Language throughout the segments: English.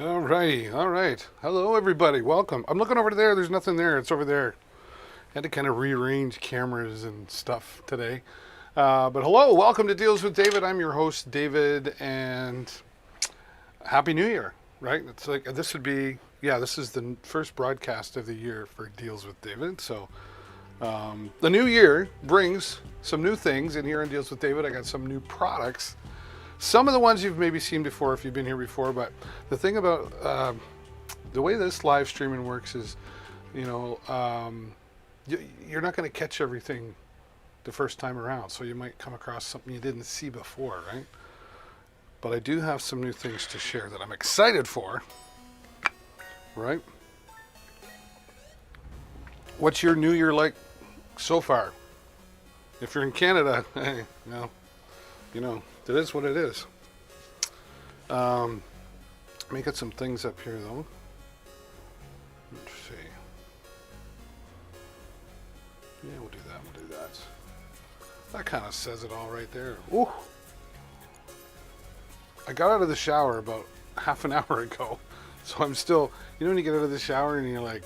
All righty, all right. Hello, everybody. Welcome. I'm looking over there. There's nothing there. It's over there. Had to kind of rearrange cameras and stuff today. But hello, welcome to Deals with David. I'm your host, David, and Happy New Year, right? It's like this would be, this is the first broadcast of the year for Deals with David. So the new year brings some new things. And here on Deals with David, I got some new products. Some of the ones you've maybe seen before if you've been here before, but the thing about the way this live streaming works is, you're not going to catch everything the first time around. So you might come across something you didn't see before, right? But I do have some new things to share that I'm excited for, right? What's your new year like so far? If you're in Canada, hey, it is what it is. Let me get some things up here, though. Let's see. Yeah, we'll do that. That kind of says it all right there. Ooh. I got out of the shower about half an hour ago, so I'm still, when you get out of the shower and you're like,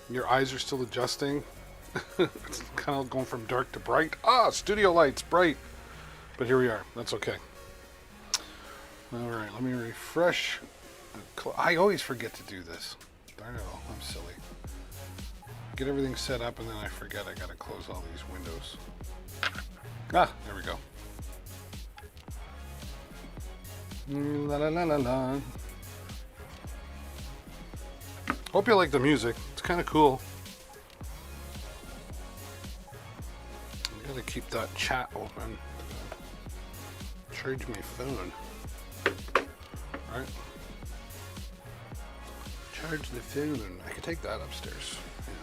your eyes are still adjusting. It's kind of going from dark to bright. Studio lights, bright. But here we are. That's okay. All right, let me refresh. I always forget to do this. Darn it all. I'm silly. Get everything set up and then I forget I got to close all these windows. There we go. La la la la la. Hope you like the music. It's kind of cool. I gotta keep that chat open. Charge my phone. Right? Charge the phone. I could take that upstairs. Yeah.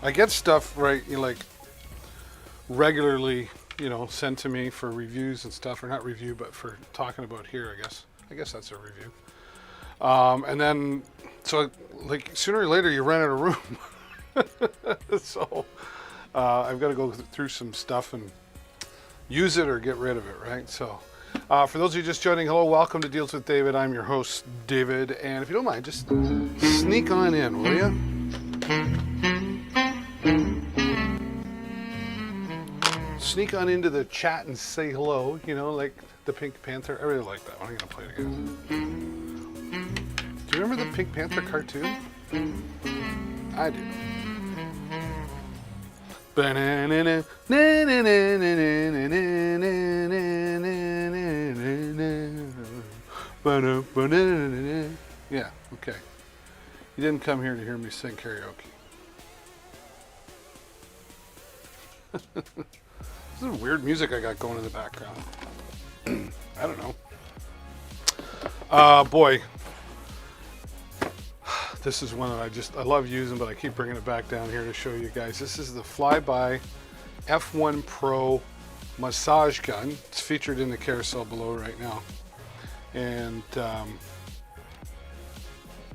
I get stuff, right, regularly, sent to me for reviews and stuff, or not review, but for talking about here, I guess. I guess that's a review. And then, so, sooner or later, you run out of room. So, I've got to go through some stuff and use it or get rid of it, right? So, for those of you just joining, hello, welcome to Deals with David. I'm your host, David, and if you don't mind, just sneak on in, will you? Sneak on into the chat and say hello, like the Pink Panther. I really like that one. I'm going to play it again. Do you remember the Pink Panther cartoon? I do. Yeah, okay. You didn't come here to hear me sing karaoke. This is weird music I got going in the background. I don't know. Boy. This is one that I love using, but I keep bringing it back down here to show you guys. This is the Flyby F1 Pro massage gun. It's featured in the carousel below right now. And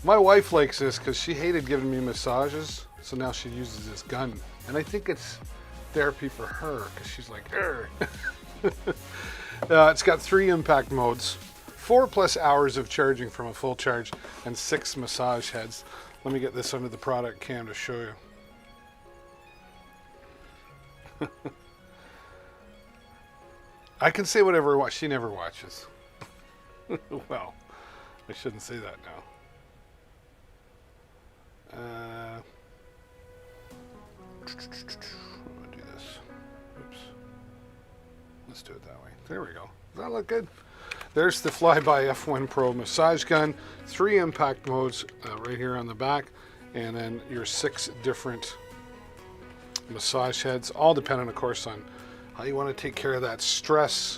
my wife likes this because she hated giving me massages, so now she uses this gun. And I think it's therapy for her because she's like, it's got 3 impact modes. 4+ hours of charging from a full charge and 6 massage heads. Let me get this under the product cam to show you. I can say whatever I watch. She never watches. Well, I shouldn't say that now. I'm gonna do this. Oops. Let's do it that way. There we go. Does that look good? There's the Flyby F1 Pro massage gun. 3 impact modes right here on the back. And then your 6 different massage heads. All dependent, of course, on how you want to take care of that stress.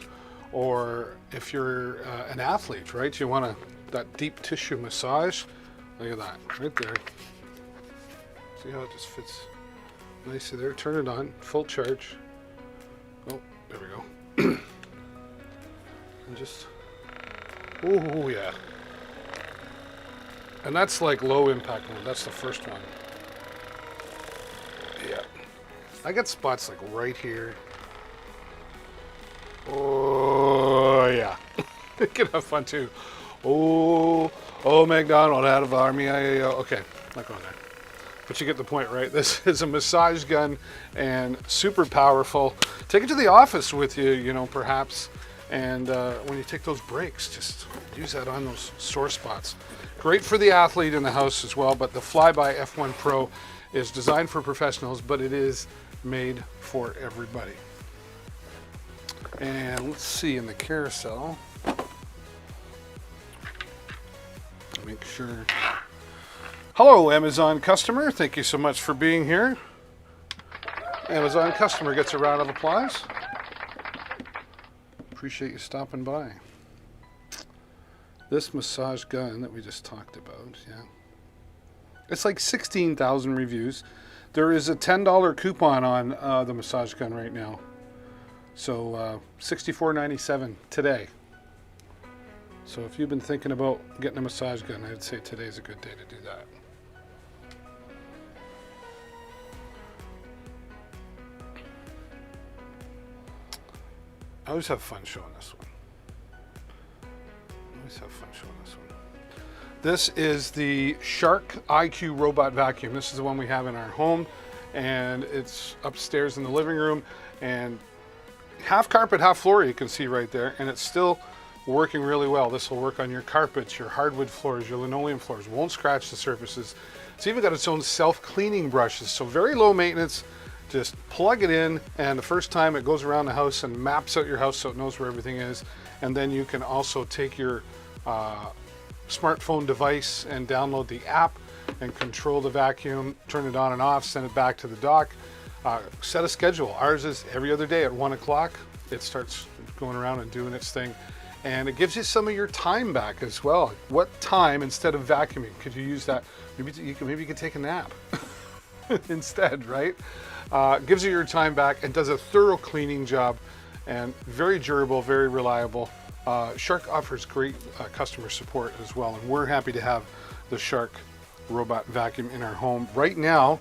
Or if you're an athlete, right? You want that deep tissue massage. Look at that, right there. See how it just fits nicely there. Turn it on, full charge. Oh, there we go. And just... Oh, yeah. And that's like low impact mode. That's the first one. Yeah. I got spots like right here. Oh, yeah. You can have fun too. Oh, McDonald out of Army IAO. Okay, not going there. But you get the point, right? This is a massage gun and super powerful. Take it to the office with you, you know, perhaps. And when you take those breaks, just use that on those sore spots. Great for the athlete in the house as well, but the Flyby F1 Pro is designed for professionals, but it is made for everybody. And let's see in the carousel. Make sure. Hello, Amazon customer. Thank you so much for being here. Amazon customer gets a round of applause. Appreciate you stopping by. This massage gun that we just talked about, yeah. It's like 16,000 reviews. There is a $10 coupon on the massage gun right now. So $64.97 today. So if you've been thinking about getting a massage gun, I'd say today's a good day to do that. I always have fun showing this one. This is the Shark IQ Robot Vacuum. This is the one we have in our home, and it's upstairs in the living room, and half carpet, half floor you can see right there, and it's still working really well. This will work on your carpets, your hardwood floors, your linoleum floors. Won't scratch the surfaces. It's even got its own self-cleaning brushes, so very low maintenance. Just plug it in, and the first time it goes around the house and maps out your house so it knows where everything is. And then you can also take your smartphone device and download the app and control the vacuum, turn it on and off, send it back to the dock. Set a schedule. Ours is every other day at 1 o'clock. It starts going around and doing its thing. And it gives you some of your time back as well. What time, instead of vacuuming, could you use that? Maybe you could take a nap instead, right? Gives you your time back and does a thorough cleaning job, and very durable, very reliable. Shark offers great customer support as well, and we're happy to have the Shark robot vacuum in our home. Right now,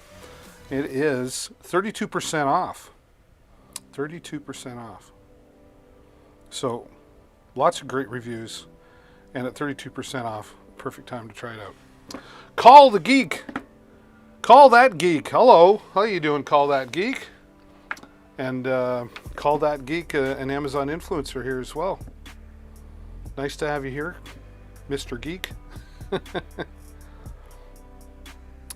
it is 32% off. 32% off. So lots of great reviews, and at 32% off, perfect time to try it out. Call the Geek. Call That Geek. Hello. How you doing, Call That Geek? And Call That Geek, an Amazon influencer here as well. Nice to have you here, Mr. Geek.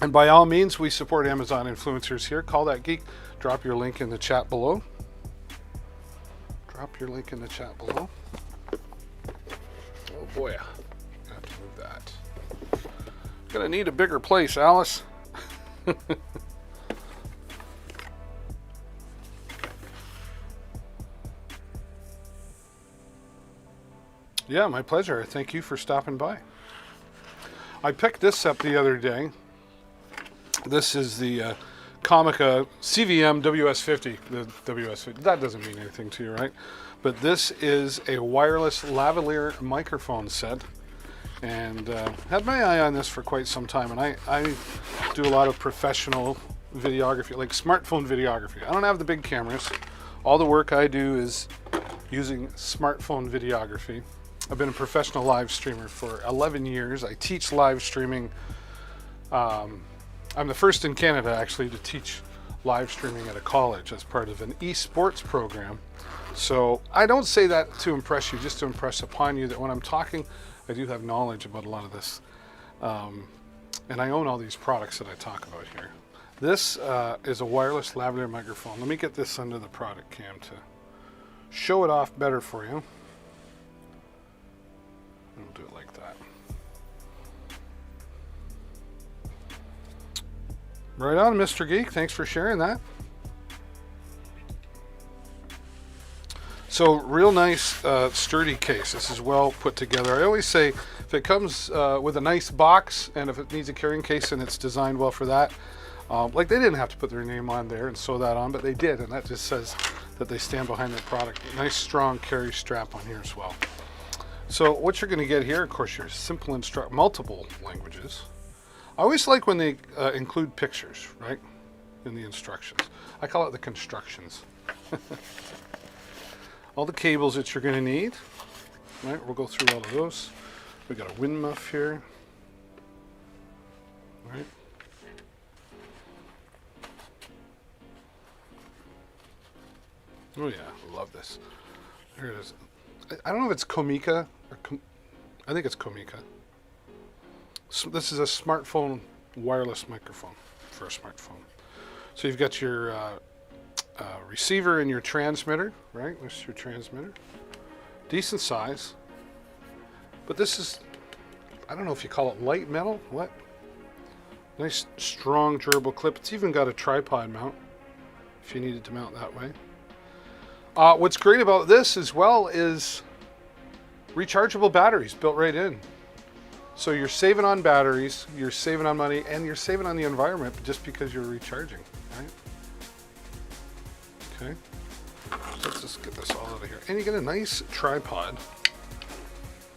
And by all means, we support Amazon influencers here. Call That Geek. Drop your link in the chat below. Drop your link in the chat below. Oh boy, I have to move that. Gonna need a bigger place, Alice. Yeah, my pleasure. Thank you for stopping by. I picked this up the other day. This is the Comica CVM WS50. The WS50. That doesn't mean anything to you, right? But this is a wireless lavalier microphone set. And had my eye on this for quite some time. And I do a lot of professional videography, like smartphone videography. I don't have the big cameras. All the work I do is using smartphone videography. I've been a professional live streamer for 11 years. I teach live streaming. I'm the first in Canada, actually, to teach live streaming at a college as part of an esports program. So I don't say that to impress you, just to impress upon you that when I'm talking, I do have knowledge about a lot of this. And I own all these products that I talk about here. This is a wireless lavalier microphone. Let me get this under the product cam to show it off better for you. We'll do it like that. Right on, Mr. Geek. Thanks for sharing that. So real nice, sturdy case. This is well put together. I always say if it comes with a nice box and if it needs a carrying case and it's designed well for that, like they didn't have to put their name on there and sew that on, but they did, and that just says that they stand behind their product. Nice strong carry strap on here as well. So what you're going to get here, of course, your simple multiple languages. I always like when they include pictures, right, in the instructions. I call it the constructions. All the cables that you're going to need, right? We'll go through all of those. We got a wind muff here. Right. Oh yeah, I love this. There it is. I don't know if it's Comica or I think it's Comica. So this is a smartphone wireless microphone for a smartphone. So you've got your receiver and your transmitter, right? This is your transmitter. Decent size. But this is, I don't know if you call it light metal. What? Nice, strong, durable clip. It's even got a tripod mount if you needed to mount that way. What's great about this as well is rechargeable batteries built right in. So you're saving on batteries, you're saving on money, and you're saving on the environment just because you're recharging, right? Okay. So let's just get this all out of here. And you get a nice tripod,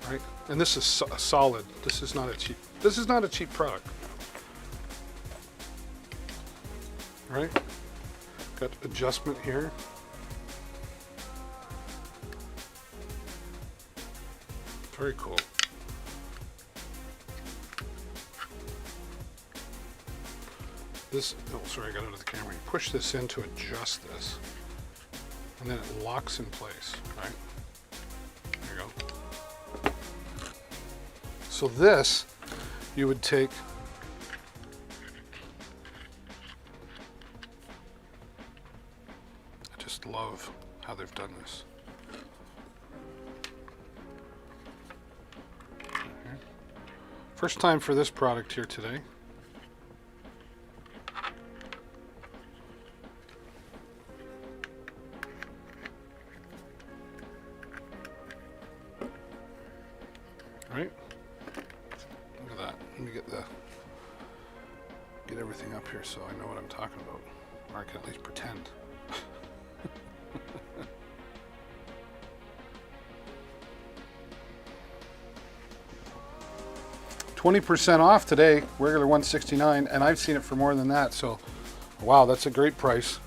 right? And this is solid. This is not a cheap product. Right? Got adjustment here. Very cool. This, oh sorry, I got out of the camera. You push this in to adjust this, and then it locks in place, right? There you go. So this, you would take, I just love how they've done this. First time for this product here today. Right? Look at that. Let me get everything up here so I know what I'm talking about. Or I can at least pretend. 20% off today, regular $169, and I've seen it for more than that, so wow, that's a great price.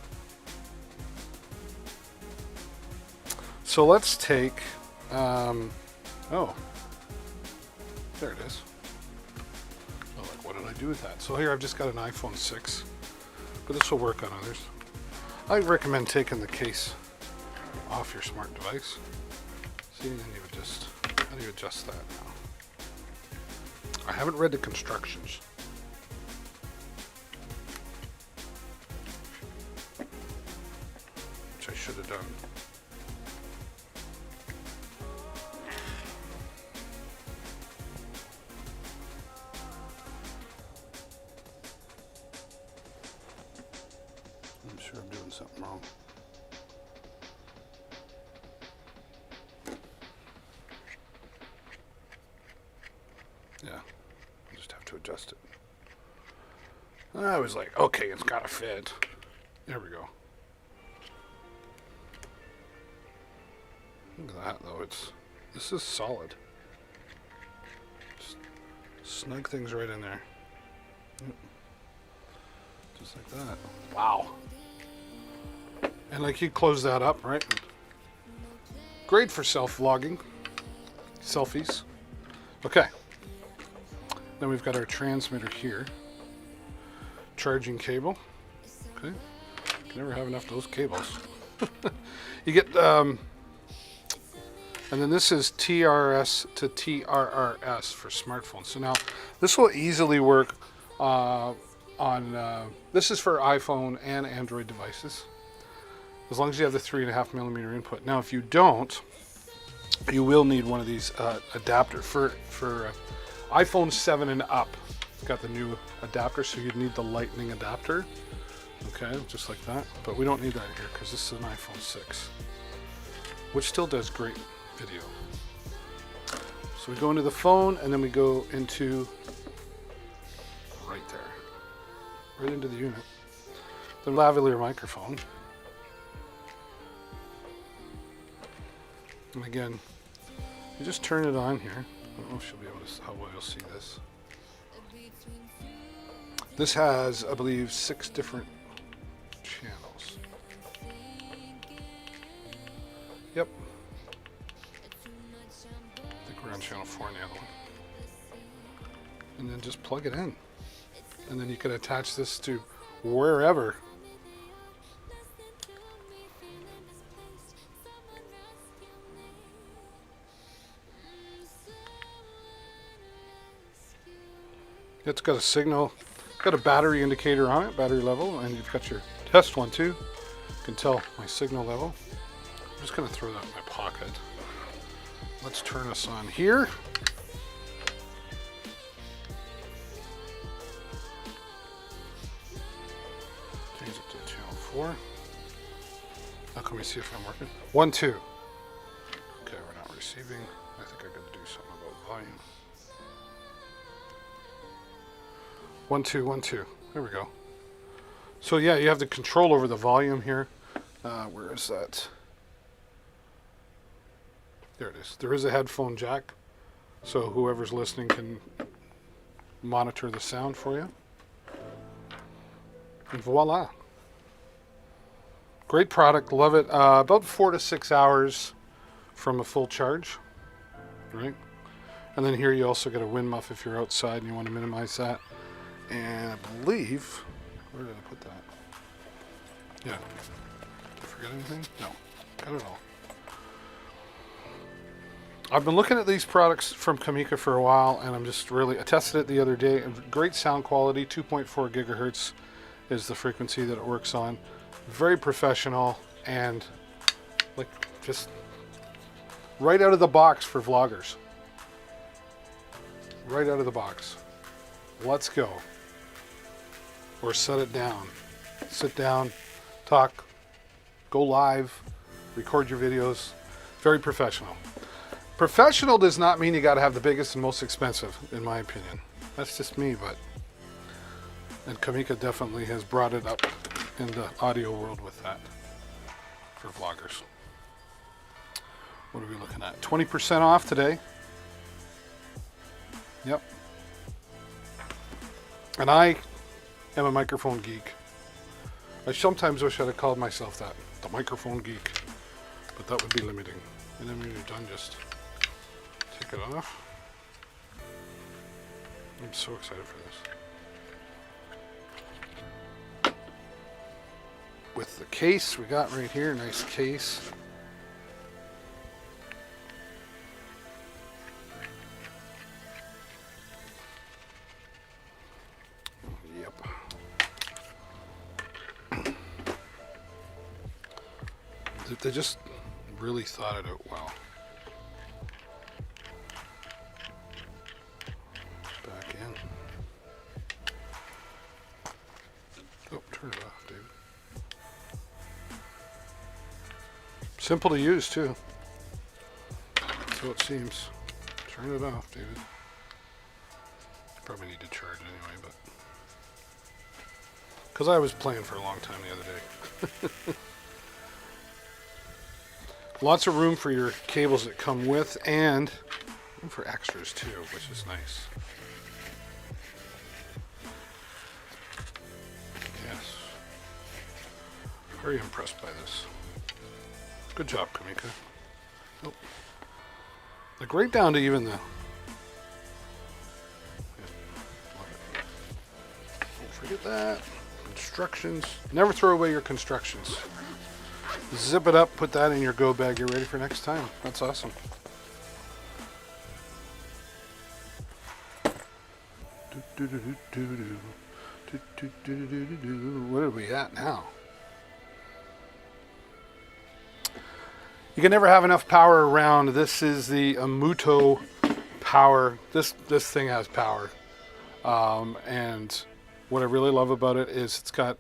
So let's take, oh, there it is. Oh, like, what did I do with that? So here I've just got an iPhone 6, but this will work on others. I recommend taking the case off your smart device. See, and then you would just, how do you adjust that now? I haven't read the constructions. Which I should have done. I'm sure I'm doing something wrong. Yeah, I just have to adjust it. I was like, okay, it's gotta fit. There we go. Look at that though, this is solid. Just snug things right in there. Yep. Just like that. Wow. And like you close that up, right? Great for self-vlogging. Selfies. Okay. Then we've got our transmitter here. Charging cable. Okay. Can never have enough of those cables. You get, and then this is TRS to TRRS for smartphones. So now this will easily work on, this is for iPhone and Android devices. As long as you have the 3.5mm input. Now if you don't, you will need one of these adapter for iPhone 7 and up. It's got the new adapter, so you'd need the lightning adapter. Okay, just like that. But we don't need that here because this is an iPhone 6, which still does great video. So we go into the phone and then we go into right there, right into the unit. The lavalier microphone. And again, you just turn it on here. I don't know if she'll be able to, how well you'll see this. This has, I believe, 6 different channels. Yep. I think we're on channel 4 on the other one. and then just plug it in. And then you can attach this to wherever. It's got a signal, got a battery indicator on it, battery level, and you've got your test one too. You can tell my signal level. I'm just going to throw that in my pocket. Let's turn us on here. Change it to channel 4. Now can we see if I'm working? 1, 2. Okay, we're not receiving. I think I got to do something about volume. 1, 2, 1, 2. There we go. So yeah, you have the control over the volume here. Where is that? There it is. There is a headphone jack, so whoever's listening can monitor the sound for you. And voila. Great product, love it. About 4 to 6 hours from a full charge, right? And then here you also get a wind muff if you're outside and you want to minimize that. And I believe, where did I put that? Yeah. Did I forget anything? No. Got it all. I've been looking at these products from Kamika for a while, and I tested it the other day. Great sound quality, 2.4 gigahertz is the frequency that it works on. Very professional, and like just right out of the box for vloggers. Right out of the box. Let's go. Or set it down. Sit down, talk, go live, record your videos. Very professional. Professional does not mean you got to have the biggest and most expensive, in my opinion. That's just me, and Kamika definitely has brought it up in the audio world with that for vloggers. What are we looking at? 20% off today. Yep. And I am a microphone geek. I sometimes wish I'd have called myself that, the microphone geek, but that would be limiting. And then when you're done, just take it off. I'm so excited for this. With the case we got right here, nice case. Yep. They just really thought it out well. Back in. Oh, turn it off, David. Simple to use too. So it seems. Turn it off, David. Probably need to charge anyway, but because I was playing for a long time the other day. Lots of room for your cables that come with, and room for extras too, which is nice. Yes. Very impressed by this. Good job, Kamika. Oh. Like right down to even the... Yeah, love it. Don't forget that. Instructions. Never throw away your constructions. Zip it up, put that in your go bag. You're ready for next time. That's awesome. What are we at now? You can never have enough power around. This is the Amuto power. This thing has power. And what I really love about it is it's got,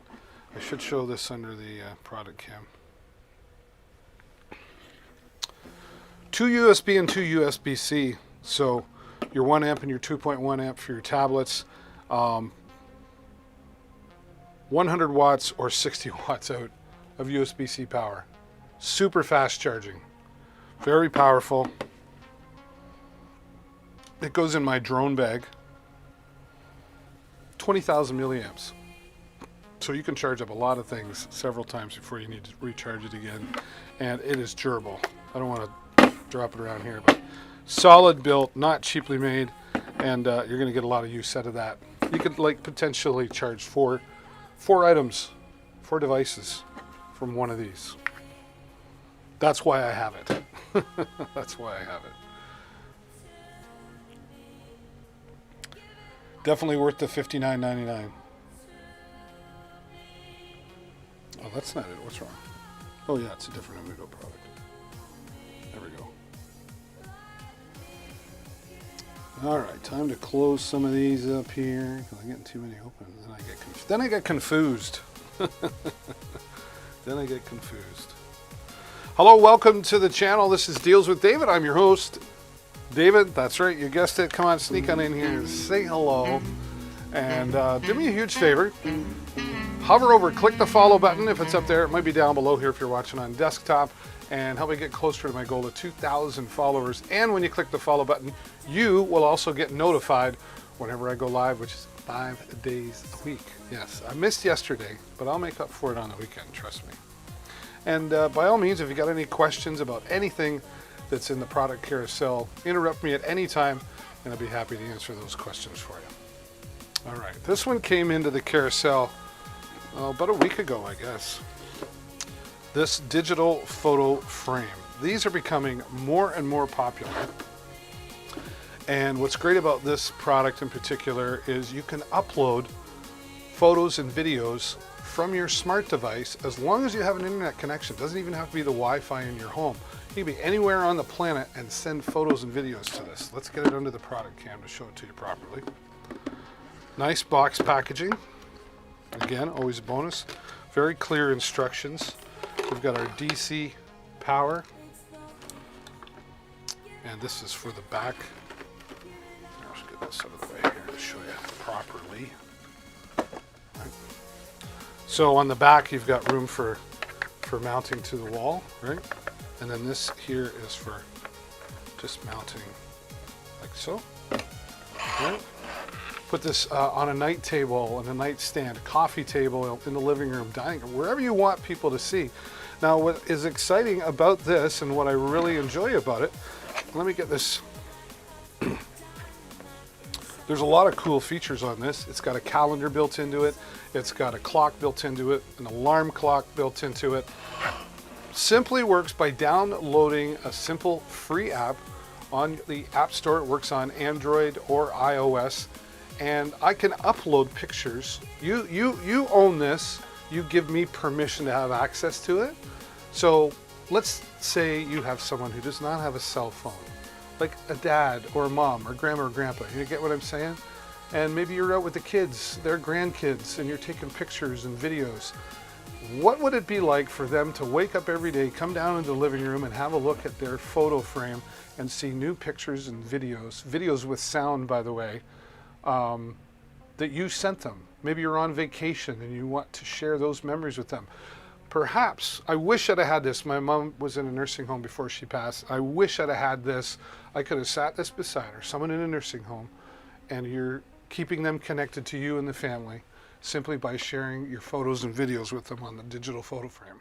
I should show this under the product cam. 2 USB and 2 USB-C. So your 1 amp and your 2.1 amp for your tablets. 100 watts or 60 watts out of USB-C power. Super fast charging. Very powerful. It goes in my drone bag. 20,000 milliamps. So you can charge up a lot of things several times before you need to recharge it again. And it is durable. I don't want to drop it around here, but solid built, not cheaply made. and you're going to get a lot of use out of that. You could like potentially charge four items, 4 devices from one of these. That's why I have it. That's why I have it. Definitely worth the $59.99. Oh, that's not it. What's wrong? Oh yeah, it's a different Amigo product. There we go. All right, time to close some of these up here because I'm getting too many open. Then I get confused. Then I get confused. Hello, welcome to the channel. This is Deals with David. I'm your host, David. That's right, you guessed it. Come on, sneak on in here and say hello. And do me a huge favor. Hover over, click the follow button if it's up there. It might be down below here if you're watching on desktop. And help me get closer to my goal of 2,000 followers. And when you click the follow button, you will also get notified whenever I go live, which is 5 days a week. Yes, I missed yesterday, but I'll make up for it on the weekend, trust me. And by all means, if you got any questions about anything that's in the product carousel, interrupt me at any time, and I'll be happy to answer those questions for you. All right, this one came into the carousel about a week ago, I guess. This digital photo frame. These are becoming more and more popular. And what's great about this product in particular is you can upload photos and videos from your smart device as long as you have an internet connection. It doesn't even have to be the Wi-Fi in your home. You can be anywhere on the planet and send photos and videos to this. Let's get it under the product cam to show it to you properly. Nice box packaging. Again, always a bonus. Very clear instructions. We've got our DC power. And this is for the back. Let's get this out of the way here to show you properly. Right. So on the back, you've got room for mounting to the wall, right? And then this here is for just mounting like so. Right? Put this on a night table, on a nightstand, coffee table, in the living room, dining room, wherever you want people to see. Now, what is exciting about this and what I really enjoy about it, let me get this. There's a lot of cool features on this. It's got a calendar built into it. It's got a clock built into it, an alarm clock built into it. Simply works by downloading a simple free app on the App Store. It works on Android or iOS. And I can upload pictures. You own this. You give me permission to have access to it. So let's say you have someone who does not have a cell phone, like a dad or a mom or grandma or grandpa. You get what I'm saying? And maybe you're out with the kids, their grandkids, and you're taking pictures and videos. What would it be like for them to wake up every day, come down into the living room and have a look at their photo frame and see new pictures and videos with sound, by the way, that you sent them. Maybe you're on vacation and you want to share those memories with them. Perhaps, I wish I'd have had this. My mom was in a nursing home before she passed. I wish I'd have had this. I could have sat this beside her, someone in a nursing home, and you're keeping them connected to you and the family simply by sharing your photos and videos with them on the digital photo frame.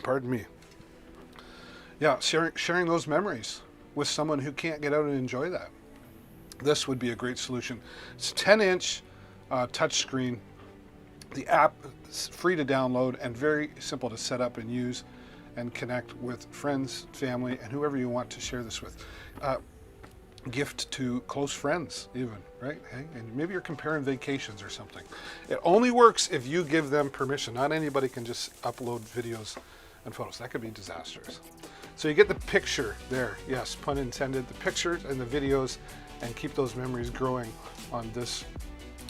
Pardon me. Yeah, sharing those memories with someone who can't get out and enjoy that. This would be a great solution. It's a 10-inch touchscreen. The app is free to download and very simple to set up and use and connect with friends, family, and whoever you want to share this with. Gift to close friends even, right? Hey, and maybe you're comparing vacations or something. It only works if you give them permission. Not anybody can just upload videos and photos. That could be disastrous. So you get the picture there, yes, pun intended, the pictures and the videos, and keep those memories growing on this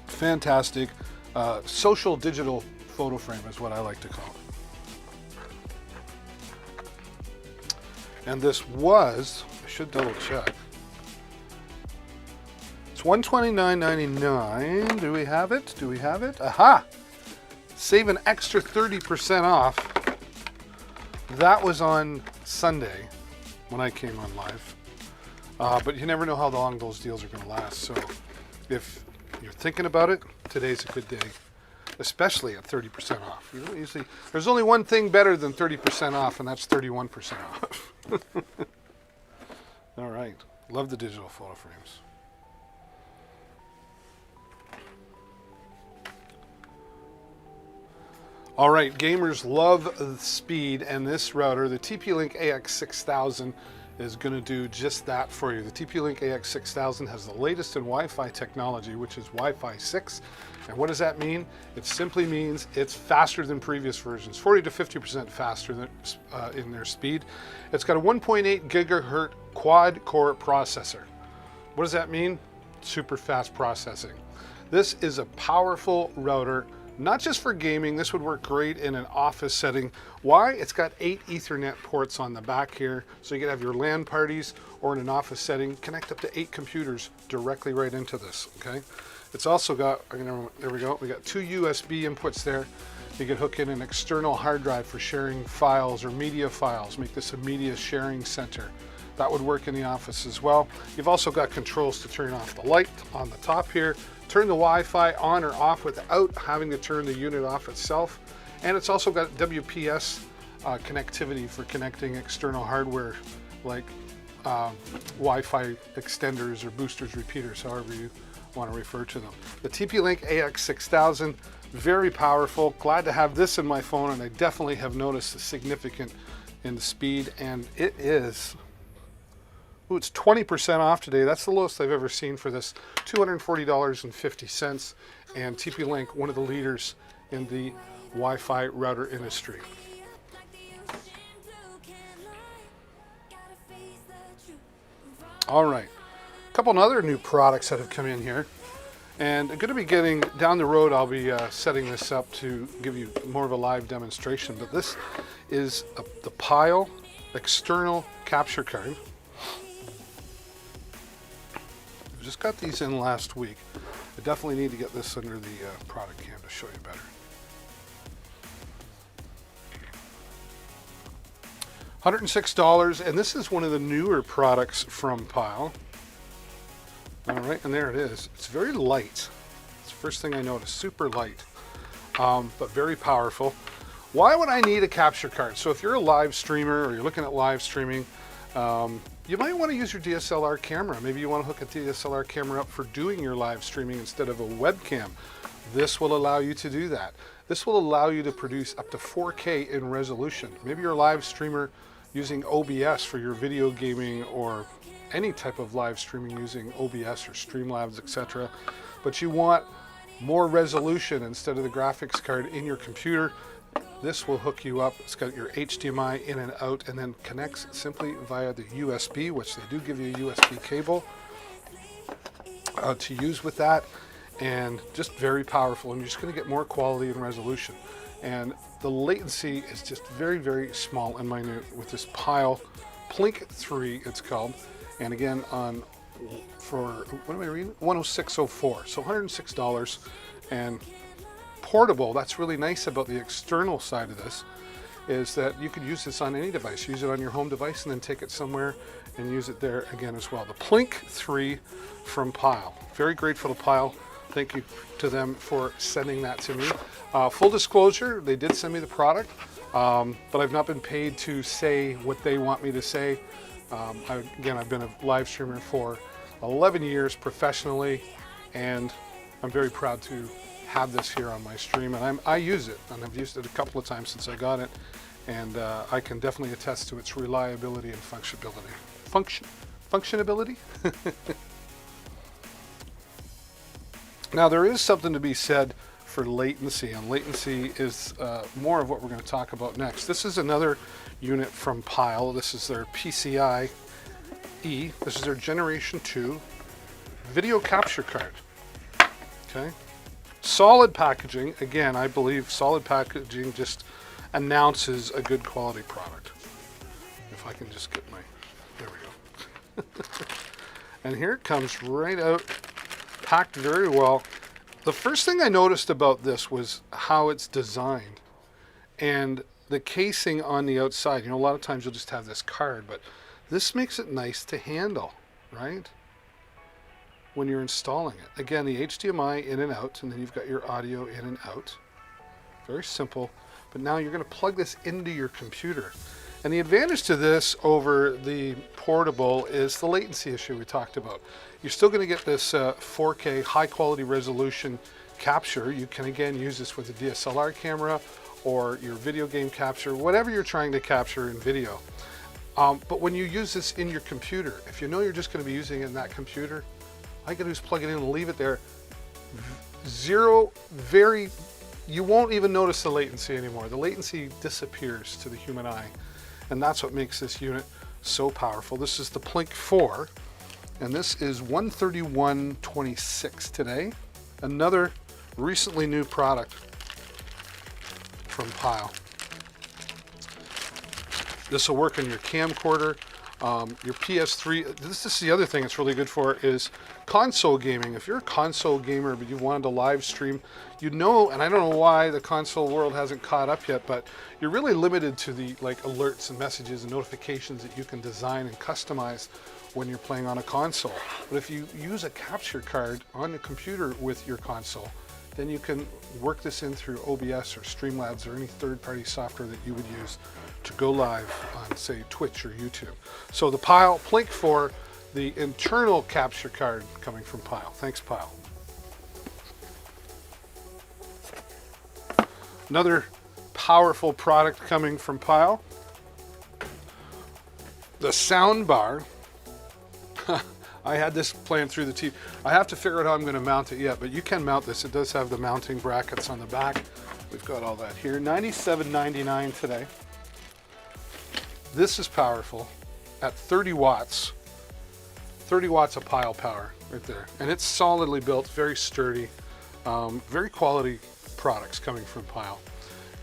fantastic social digital photo frame is what I like to call it. And this was, I should double check, it's $129.99. Do we have it? Do we have it? Aha! Save an extra 30% off. That was on Sunday when I came on live. But you never know how long those deals are going to last. So if you're thinking about it, today's a good day especially at 30% off. You don't usually, there's only one thing better than 30% off, and that's 31% off. All right. Love the digital photo frames. All right, gamers love the speed, and this router, the TP-Link AX6000, is going to do just that for you. The TP-Link AX6000 has the latest in Wi-Fi technology, which is Wi-Fi 6. And what does that mean? It simply means it's faster than previous versions, 40 to 50% faster than, in their speed. It's got a 1.8 gigahertz quad-core processor. What does that mean? Super fast processing. This is a powerful router. Not just for gaming, this would work great in an office setting. Why? It's got 8 Ethernet ports on the back here, so you can have your LAN parties or in an office setting, connect up to 8 computers directly right into this, okay? It's also got, there we go, we got 2 USB inputs there. You can hook in an external hard drive for sharing files or media files, make this a media sharing center. That would work in the office as well. You've also got controls to turn off the light on the top here, turn the Wi-Fi on or off without having to turn the unit off itself. And it's also got WPS connectivity for connecting external hardware like Wi-Fi extenders or boosters, repeaters, however you want to refer to them. The TP-Link AX6000, very powerful. Glad to have this in my phone, and I definitely have noticed a significant in the speed, and it is, ooh, it's 20% off today. That's the lowest I've ever seen for this, $240.50. And TP-Link, one of the leaders in the Wi-Fi router industry. All right, a couple of other new products that have come in here. And I'm going to be getting, down the road, I'll be setting this up to give you more of a live demonstration. But this is the Pyle external capture card. Just got these in last week. I definitely need to get this under the product cam to show you better. $106, and this is one of the newer products from Pyle. All right, and there it is. It's very light. It's the first thing I noticed. Super light, but very powerful. Why would I need a capture card? So if you're a live streamer or you're looking at live streaming, you might want to use your DSLR camera. Maybe you want to hook a DSLR camera up for doing your live streaming instead of a webcam. This will allow you to do that. This will allow you to produce up to 4K in resolution. Maybe you're a live streamer using OBS for your video gaming or any type of live streaming using OBS or Streamlabs, etc. But you want more resolution instead of the graphics card in your computer. This will hook you up. It's got your HDMI in and out, and then connects simply via the USB, which they do give you a USB cable to use with that, and just very powerful. And you're just going to get more quality and resolution. And the latency is just very, very small and minute with this Pyle Plink 3, it's called. And again, for, what am I reading? $106.04, so $106. And portable, that's really nice about the external side of this, is that you could use this on any device. Use it on your home device and then take it somewhere and use it there again as well. The Plink 3 from Pyle. Very grateful to Pyle. Thank you to them for sending that to me. Full disclosure, they did send me the product, but I've not been paid to say what they want me to say. Again, I've been a live streamer for 11 years professionally, and I'm very proud to have this here on my stream, and I use it, and I've used it a couple of times since I got it, and I can definitely attest to its reliability and functionability. Functionability? Now, there is something to be said for latency, and latency is more of what we're going to talk about next. This is another unit from Pyle. This is their PCI E. This is their Generation 2 video capture card. Okay. Solid packaging. Again, I believe solid packaging just announces a good quality product. If I can just get my, there we go. And here it comes right out, packed very well. The first thing I noticed about this was how it's designed and the casing on the outside. You know, a lot of times you'll just have this card, but this makes it nice to handle, right? When you're installing it. Again, the HDMI in and out, and then you've got your audio in and out. Very simple. But now you're going to plug this into your computer. And the advantage to this over the portable is the latency issue we talked about. You're still going to get this 4K high quality resolution capture. You can again use this with a DSLR camera or your video game capture, whatever you're trying to capture in video. But when you use this in your computer, if you know you're just going to be using it in that computer, all you got to do is plug it in and leave it there. You won't even notice the latency anymore. The latency disappears to the human eye. And that's what makes this unit so powerful. This is the Plink 4, and this is $131.26 today. Another recently new product from Pyle. This will work on your camcorder, your PS3. This is the other thing it's really good for is console gaming. If you're a console gamer but you wanted to live stream, you know, and I don't know why the console world hasn't caught up yet, but you're really limited to the like alerts and messages and notifications that you can design and customize when you're playing on a console. But if you use a capture card on the computer with your console, then you can work this in through OBS or Streamlabs or any third-party software that you would use to go live on, say, Twitch or YouTube. So the Pyle Plink 4, the internal capture card coming from Pyle. Thanks, Pyle. Another powerful product coming from Pyle. The sound bar. I had this planned through the TV. I have to figure out how I'm going to mount it yet, but you can mount this. It does have the mounting brackets on the back. We've got all that here. $97.99 today. This is powerful at 30 watts. 30 watts of Pyle power right there. And it's solidly built, very sturdy, very quality products coming from Pyle.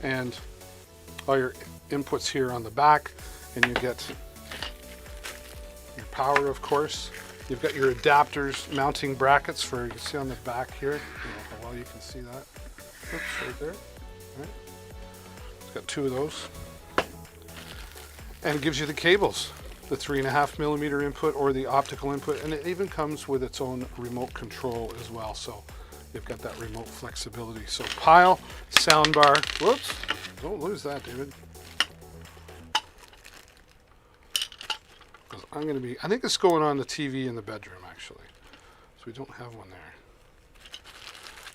And all your inputs here on the back, and you get your power, of course. You've got your adapters, mounting brackets for, you can see on the back here, I don't know how well you can see that. Oops, right there. Right. It's got two of those. And it gives you the cables, the 3.5mm input or the optical input, and it even comes with its own remote control as well. So you've got that remote flexibility. So Pyle soundbar. Whoops, don't lose that, David. I think it's going on the TV in the bedroom, actually. So we don't have one there.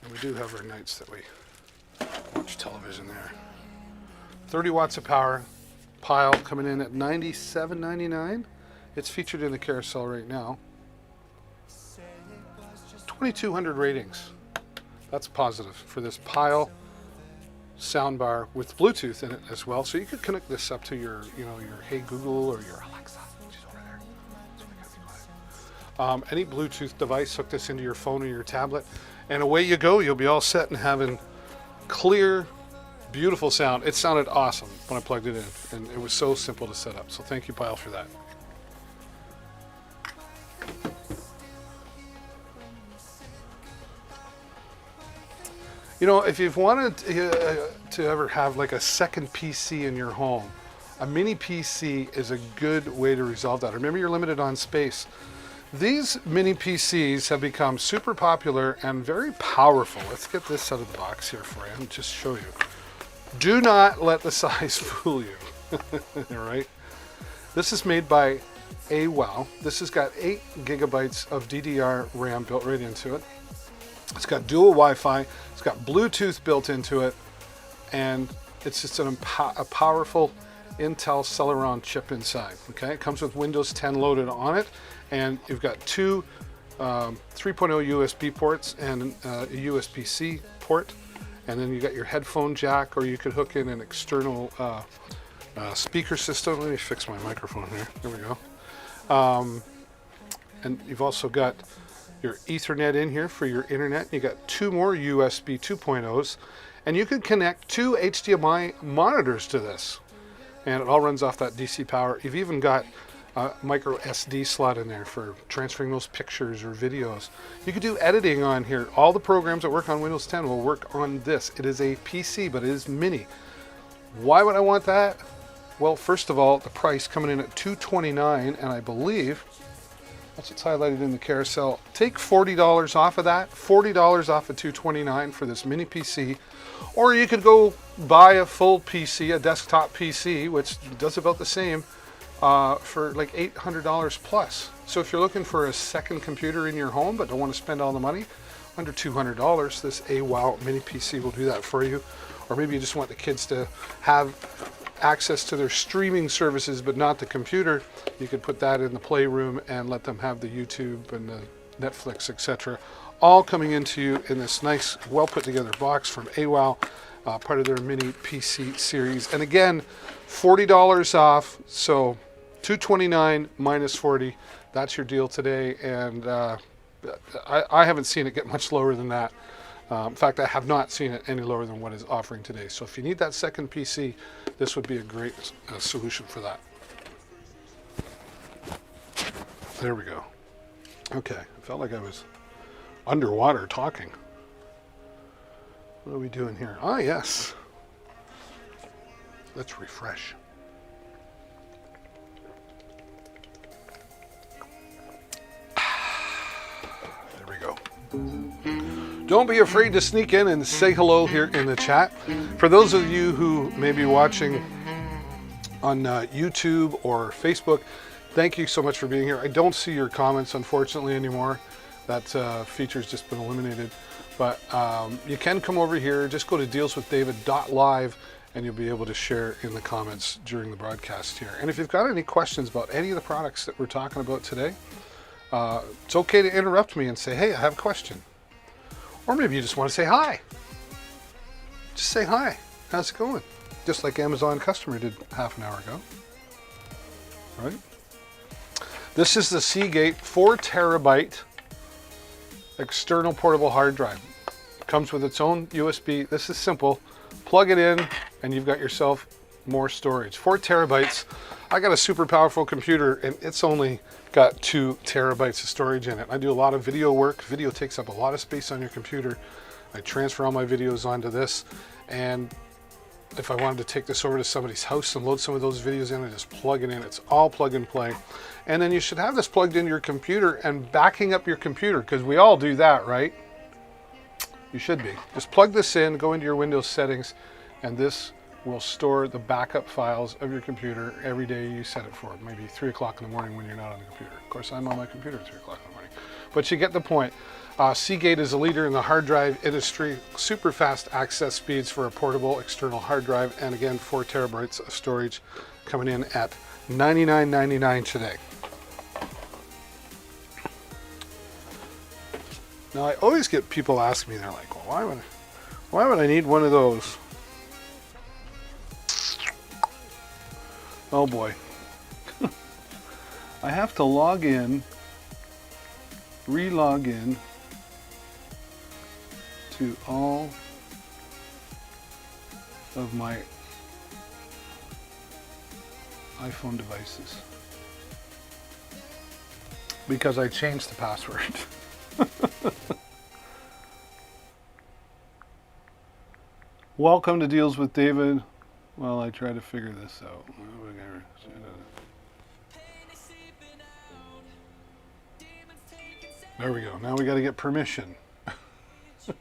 And we do have our nights that we watch television there. 30 watts of power. Pyle coming in at $97.99. It's featured in the carousel right now. 2,200 ratings. That's positive for this Pyle soundbar with Bluetooth in it as well. So you could connect this up to your, your Hey Google or your Alexa. She's over there. So we gotta be quiet. Any Bluetooth device, hook this into your phone or your tablet, and away you go. You'll be all set and having clear, beautiful sound. It sounded awesome when I plugged it in, and it was so simple to set up. So thank you, Pyle, for that. You know, if you've wanted to ever have like a second PC in your home, a mini PC is a good way to resolve that. Remember, you're limited on space. These mini PCs have become super popular and very powerful. Let's get this out of the box here for you and just show you. Do not let the size fool you. All right. This is made by AWOW. This has got 8 gigabytes of DDR RAM built right into it. It's got dual Wi-Fi. It's got Bluetooth built into it, and it's just a powerful Intel Celeron chip inside. Okay, it comes with Windows 10 loaded on it, and you've got two 3.0 USB ports and a USB-C port, and then you got your headphone jack, or you could hook in an external speaker system. Let me fix my microphone here. There we go. And you've also got your Ethernet in here for your internet. You got 2 more USB 2.0s, and you can connect 2 HDMI monitors to this, and it all runs off that DC power. You've even got a micro SD slot in there for transferring those pictures or videos. You could do editing on here. All the programs that work on Windows 10 will work on this. It is a PC, but it is mini. Why would I want that? Well, first of all, the price coming in at $229, and I believe That's what's highlighted in the carousel. Take $40 off of that, $40 off of $229 for this mini PC. Or you could go buy a full PC, a desktop PC, which does about the same, for like $800 plus. So if you're looking for a second computer in your home but don't want to spend all the money, under $200, this AWOW mini PC will do that for you. Or maybe you just want the kids to have access to their streaming services but not the computer. You could put that in the playroom and let them have the YouTube and the Netflix, etc. all coming into you in this nice, well put together box from AWOW, part of their mini PC series. And again, $40 off, so $229 minus $40. That's your deal today, and I haven't seen it get much lower than that. In fact, I have not seen it any lower than what it's offering today. So if you need that second PC, this would be a great solution for that. There we go. Okay, I felt like I was underwater talking. What are we doing here? Ah, yes. Let's refresh. There we go. Don't be afraid to sneak in and say hello here in the chat. For those of you who may be watching on YouTube or Facebook, thank you so much for being here. I don't see your comments, unfortunately, anymore. That feature's just been eliminated. But you can come over here. Just go to dealswithdavid.live and you'll be able to share in the comments during the broadcast here. And if you've got any questions about any of the products that we're talking about today, it's okay to interrupt me and say, hey, I have a question. Or maybe you just want to say hi. Just say hi. How's it going? Just like Amazon customer did half an hour ago. Right? This is the Seagate 4 terabyte external portable hard drive. It comes with its own USB. This is simple. Plug it in and you've got yourself more storage. 4 terabytes. I got a super powerful computer and it's only got 2 terabytes of storage in it. I do a lot of video work. Video takes up a lot of space on your computer. I transfer all my videos onto this, and if I wanted to take this over to somebody's house and load some of those videos in, I just plug it in. It's all plug and play. And then you should have this plugged into your computer and backing up your computer, because we all do that, right? You should be. Just plug this in, go into your Windows settings, and this will store the backup files of your computer every day you set it for. Maybe 3 o'clock in the morning when you're not on the computer. Of course, I'm on my computer at 3 o'clock in the morning. But you get the point. Seagate is a leader in the hard drive industry. Super fast access speeds for a portable external hard drive. And again, 4 terabytes of storage coming in at $99.99 today. Now, I always get people asking me, they're like, well, why would I need one of those? Oh boy. I have to log in, re-log in to all of my iPhone devices because I changed the password. Welcome to Deals with David. Well, I try to figure this out. There we go. Now we got to get permission. One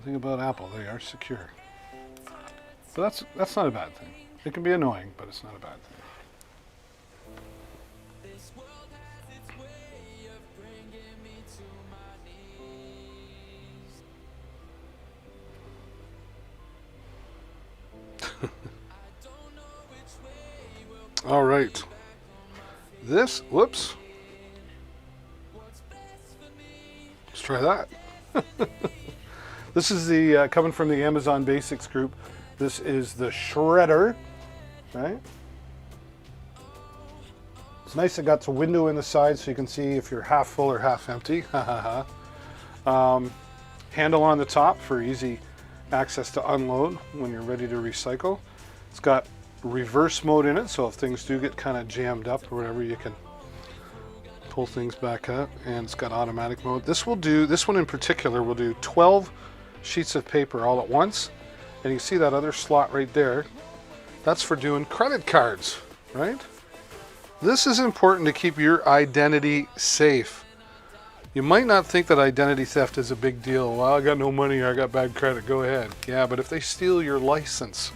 thing about Apple, they are secure. But that's not a bad thing. It can be annoying, but it's not a bad thing. All right. This, whoops. Let's try that. This is the, coming from the Amazon Basics group. This is the Shredder, right? It's nice it got the window in the side so you can see if you're half full or half empty. Handle on the top for easy access to unload when you're ready to recycle. It's got reverse mode in it, so if things do get kind of jammed up or whatever, you can pull things back up. And it's got automatic mode. This one in particular will do 12 sheets of paper all at once, and you can see that other slot right there. That's for doing credit cards, right? This is important to keep your identity safe. You might not think that identity theft is a big deal. Well, I got no money, I got bad credit, go ahead. Yeah, but if they steal your license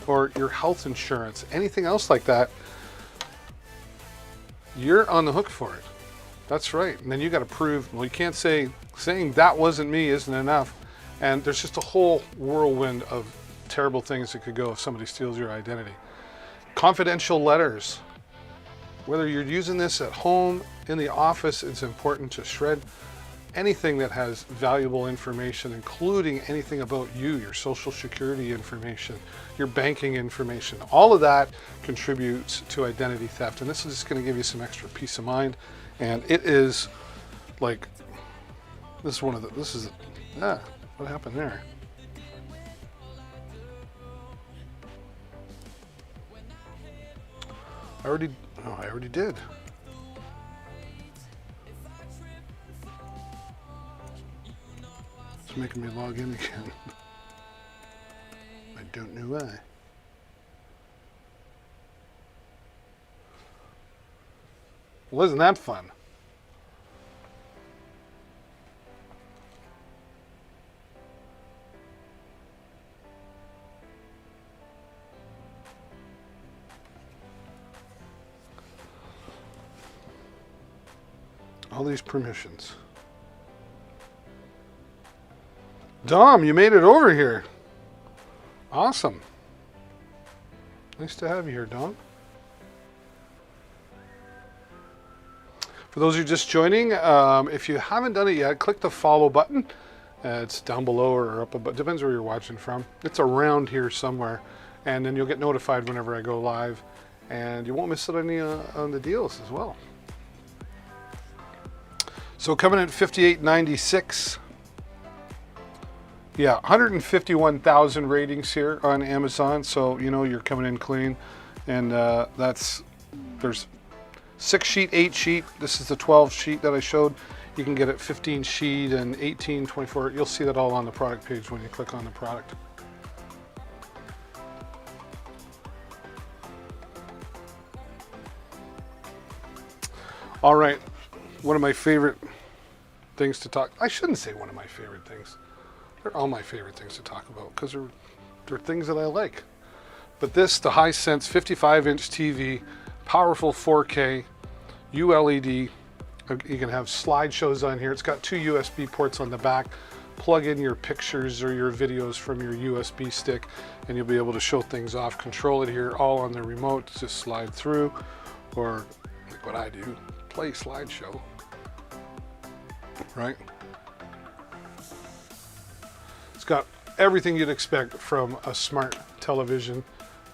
or your health insurance, anything else like that, you're on the hook for it. That's right. And then you got to prove, well, you can't say, saying that wasn't me isn't enough. And there's just a whole whirlwind of terrible things that could go if somebody steals your identity. Confidential letters. Whether you're using this at home, in the office, it's important to shred anything that has valuable information, including anything about you, your social security information, your banking information. All of that contributes to identity theft. And this is just going to give you some extra peace of mind. And it is like, what happened there? I already did. It's making me log in again. I don't know why. Well, isn't that fun? All these permissions. Dom, you made it over here. Awesome. Nice to have you here, Dom. For those of you just joining, if you haven't done it yet, click the follow button. It's down below or up above, depends where you're watching from. It's around here somewhere, and then you'll get notified whenever I go live, and you won't miss any on the deals as well. So coming at $58.96. Yeah, 151,000 ratings here on Amazon, so you know you're coming in clean. And there's 6 sheet, 8 sheet. This is the 12 sheet that I showed. You can get it 15 sheet and 18, 24. You'll see that all on the product page when you click on the product. All right, one of my favorite things to talk. I shouldn't say one of my favorite things. They're all my favorite things to talk about because they're things that I like. But this, the Hisense 55-inch TV, powerful 4K, ULED. You can have slideshows on here. It's got 2 USB ports on the back. Plug in your pictures or your videos from your USB stick, and you'll be able to show things off. Control it here, all on the remote. Just slide through, or like what I do, play slideshow. Right? It's got everything you'd expect from a smart television,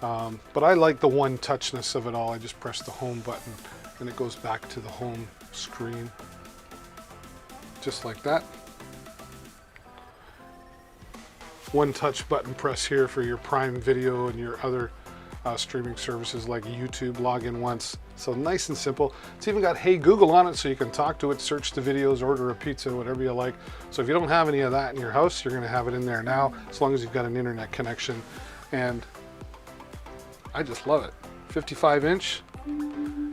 but I like the one-touchness of it all. I just press the home button and it goes back to the home screen, just like that. One touch button press here for your Prime Video and your other streaming services like YouTube. Log in once. So nice and simple. It's even got Hey Google on it, so you can talk to it, search the videos, order a pizza, whatever you like. So if you don't have any of that in your house, you're going to have it in there now, as long as you've got an internet connection. And I just love it. 55-inch.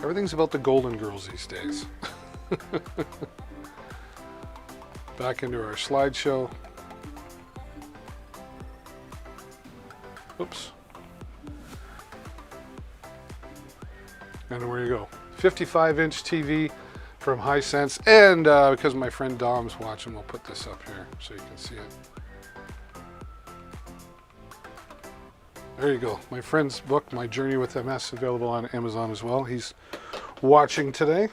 Everything's about the Golden Girls these days. Back into our slideshow. Oops. And where you go. 55-inch TV from Hisense. And because my friend Dom's watching, we'll put this up here so you can see it. There you go. My friend's book, My Journey with MS, available on Amazon as well. He's watching today.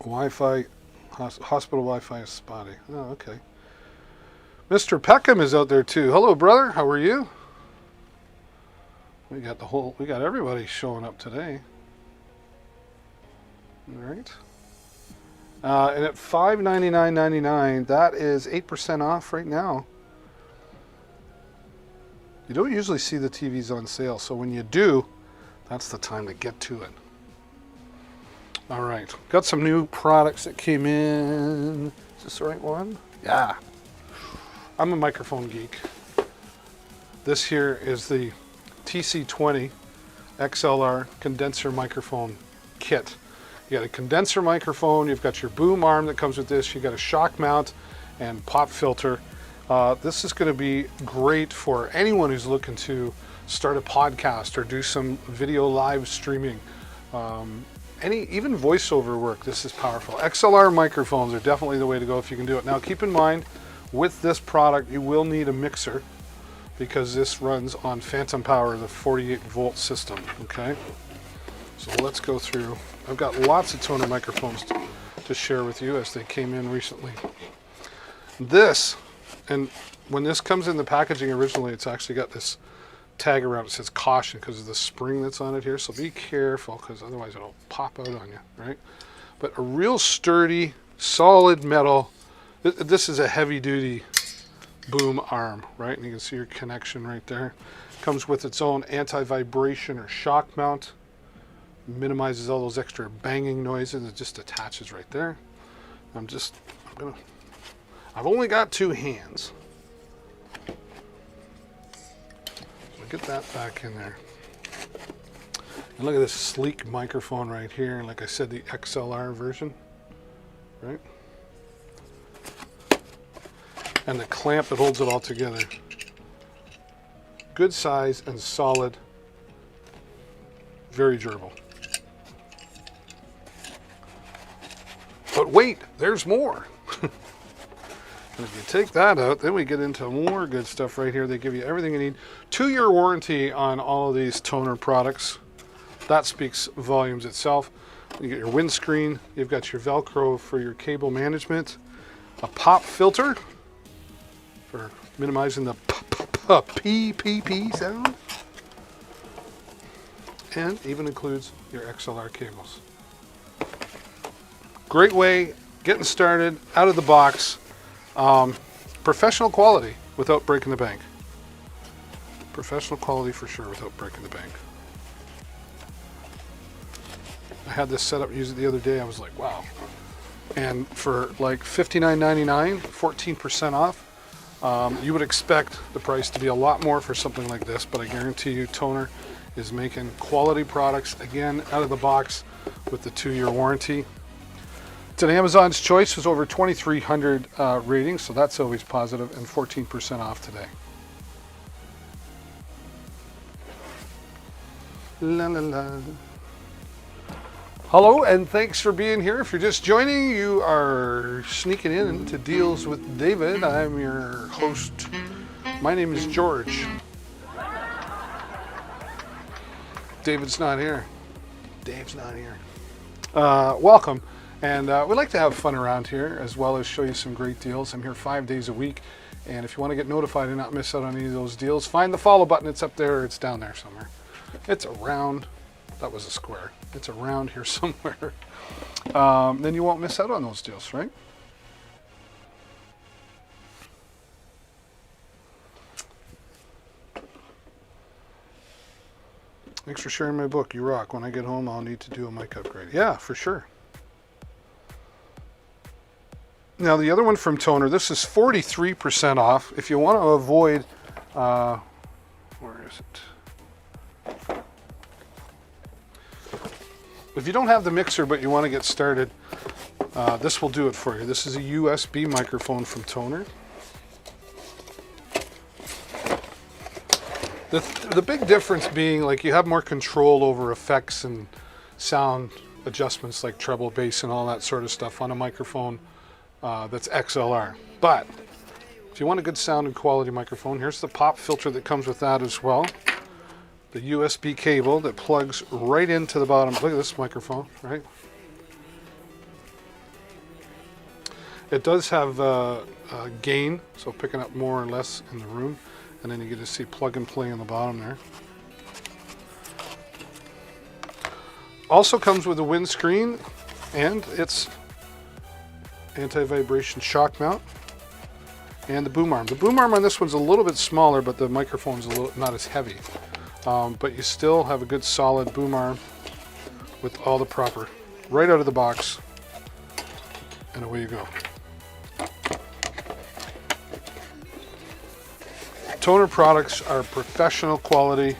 Wi-Fi, hospital Wi-Fi is spotty. Oh, okay. Mr. Peckham is out there too. Hello, brother. How are you? We got everybody showing up today. All right. And at $599.99, that is 8% off right now. You don't usually see the TVs on sale, so when you do, that's the time to get to it. All right, got some new products that came in. Is this the right one? Yeah. I'm a microphone geek. This here is the TC20 XLR condenser microphone kit. You got a condenser microphone, you've got your boom arm that comes with this, you got a shock mount and pop filter. This is going to be great for anyone who's looking to start a podcast or do some video live streaming. Even voiceover work, this is powerful. XLR microphones are definitely the way to go if you can do it. Now keep in mind, with this product you will need a mixer because this runs on phantom power, the 48 volt system, okay? So let's go through. I've got lots of toner microphones to share with you as they came in recently. This, and when this comes in the packaging originally, it's actually got this tag around it that says caution because of the spring that's on it here, so be careful because otherwise it'll pop out on you, right? But a real sturdy, solid metal, this is a heavy duty boom arm, right? And you can see your connection right there. Comes with its own anti-vibration or shock mount. Minimizes all those extra banging noises. It just attaches right there. I've only got two hands. So get that back in there. And look at this sleek microphone right here. And like I said, the XLR version, right? And the clamp that holds it all together. Good size and solid. Very durable. But wait, there's more. And if you take that out, then we get into more good stuff right here. They give you everything you need. 2-year warranty on all of these toner products. That speaks volumes itself. You get your windscreen. You've got your Velcro for your cable management. A pop filter for minimizing the PPP sound. And even includes your XLR cables. Great way, getting started, out of the box. Professional quality without breaking the bank. Professional quality for sure without breaking the bank. I had this set up, used it the other day. I was like, wow. And for like $59.99, 14% off. You would expect the price to be a lot more for something like this, but I guarantee you Toner is making quality products, again, out of the box with the 2-year warranty. It's an Amazon's Choice, with over 2,300 ratings, so that's always positive, and 14% off today. La la la. Hello, and thanks for being here. If you're just joining, you are sneaking in into Deals with David. I'm your host. My name is George. David's not here. Dave's not here. Welcome. And we like to have fun around here as well as show you some great deals. I'm here 5 days a week. And if you want to get notified and not miss out on any of those deals, find the follow button. It's up there. It's down there somewhere. It's around. That was a square. It's around here somewhere. Then you won't miss out on those deals, right? Thanks for sharing my book. You rock. When I get home, I'll need to do a mic upgrade. Yeah, for sure. Now, the other one from Toner, this is 43% off. If you want to avoid, where is it? If you don't have the mixer, but you want to get started, this will do it for you. This is a USB microphone from Toner. The big difference being, like, you have more control over effects and sound adjustments like treble, bass, and all that sort of stuff on a microphone that's XLR. But if you want a good sound and quality microphone, here's the pop filter that comes with that as well. The USB cable that plugs right into the bottom. Look at this microphone, right? It does have gain, so picking up more or less in the room. And then you get to see plug and play on the bottom there. Also comes with a windscreen and its anti-vibration shock mount and the boom arm. The boom arm on this one's a little bit smaller, but the microphone's not as heavy. But you still have a good solid boom arm with all the proper, right out of the box, and away you go. Toner products are professional quality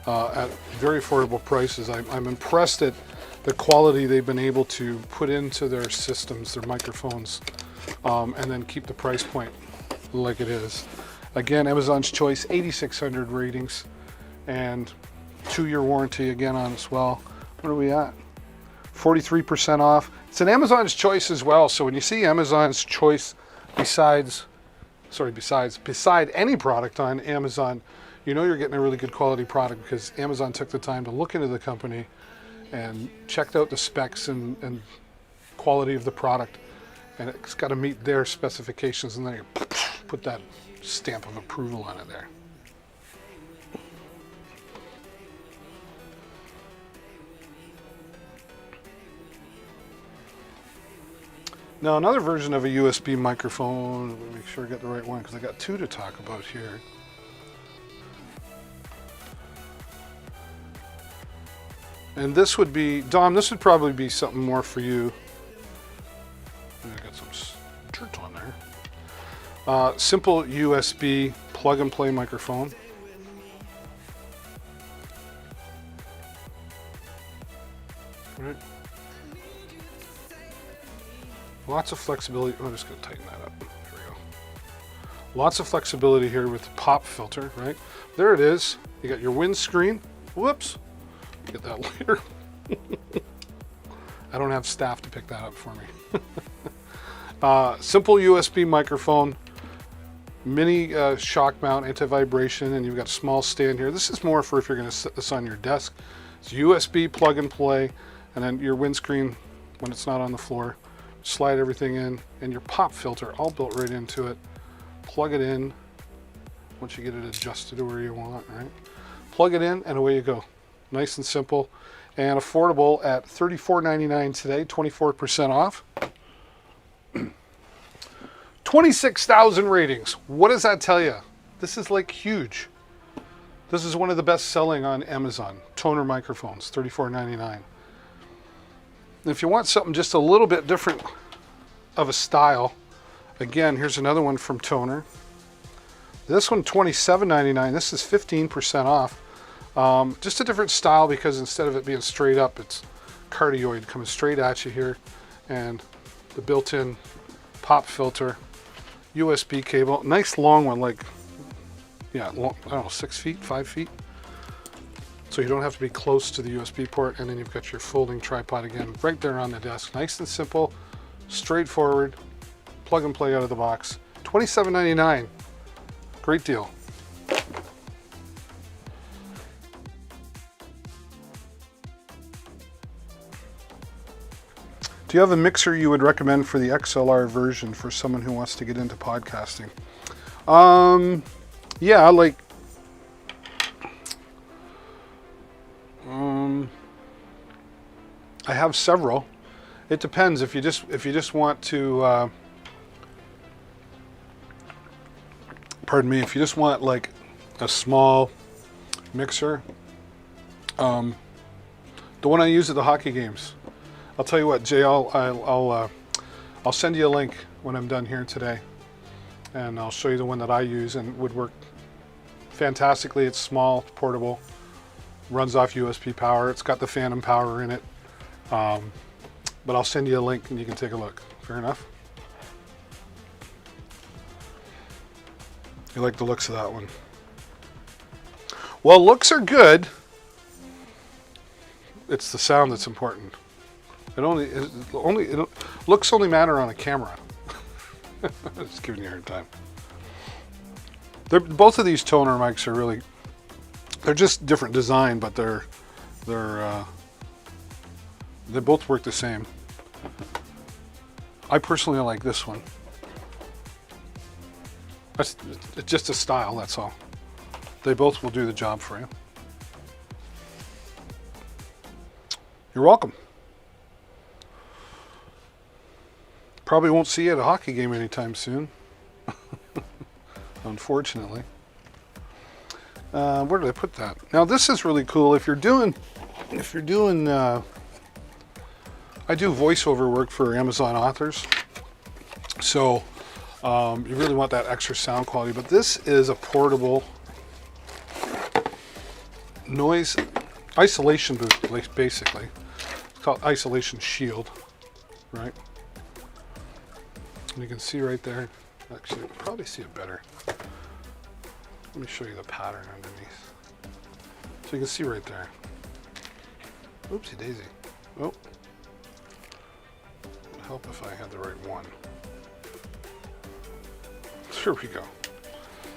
at very affordable prices. I'm impressed at the quality they've been able to put into their systems, their microphones, and then keep the price point like it is. Again, Amazon's Choice, 8,600 ratings, and 2-year warranty again on as well. What are we at? 43% off. It's an Amazon's Choice as well. So when you see Amazon's Choice beside any product on Amazon, you know you're getting a really good quality product because Amazon took the time to look into the company and checked out the specs and quality of the product. And it's got to meet their specifications, and then you put that stamp of approval on it there. Now another version of a USB microphone, let me make sure I get the right one because I got two to talk about here. And this would be, Dom, this would probably be something more for you. I got some dirt on there. Simple USB plug and play microphone. Right. Lots of flexibility. I'm just going to tighten that up. There we go. Lots of flexibility here with the pop filter, right? There it is. You got your windscreen. Whoops. Get that later. I don't have staff to pick that up for me. Simple USB microphone, mini shock mount, anti-vibration, and you've got a small stand here. This is more for if you're going to set this on your desk. It's USB plug and play, and then your windscreen when it's not on the floor. Slide everything in, and your pop filter all built right into it. Plug it in once you get it adjusted to where you want, right? Plug it in and away you go. Nice and simple and affordable at $34.99 today, 24% off. 26,000 ratings. What does that tell you? This is like huge. This is one of the best selling on Amazon. Toner microphones, $34.99. If you want something just a little bit different of a style, again, here's another one from Toner. This one, $27.99. This is 15% off. Just a different style because instead of it being straight up, it's cardioid coming straight at you here. And the built-in pop filter, USB cable. Nice long one, like, yeah, long, I don't know, 6 feet, 5 feet. So you don't have to be close to the USB port, and then you've got your folding tripod again right there on the desk. Nice and simple, straightforward, plug and play out of the box. $27.99, great deal. Do you have a mixer you would recommend for the XLR version for someone who wants to get into podcasting? Yeah, like, I have several. It depends if you just want to pardon me, if you just want like a small mixer, the one I use at the hockey games. I'll tell you what, Jay, I'll send you a link when I'm done here today, and I'll show you the one that I use and would work fantastically. It's small, it's portable, runs off USB power. It's got the phantom power in it. But I'll send you a link and you can take a look. Fair enough? You like the looks of that one? Well, looks are good. It's the sound that's important. Looks only matter on a camera. Just giving you a hard time. Both of these Toner mics are really, they're just different design, but they both work the same. I personally like this one. It's just a style, that's all. They both will do the job for you. You're welcome. Probably won't see you at a hockey game anytime soon. Unfortunately. Where did I put that? Now this is really cool. If you're doing I do voiceover work for Amazon authors. So You really want that extra sound quality, but this is a portable noise isolation booth, basically. It's called Isolation Shield, right? And you can see right there. Actually, you can probably see it better. Let me show you the pattern underneath. So you can see right there. Oopsie daisy. Oh. It would help if I had the right one. Here we go.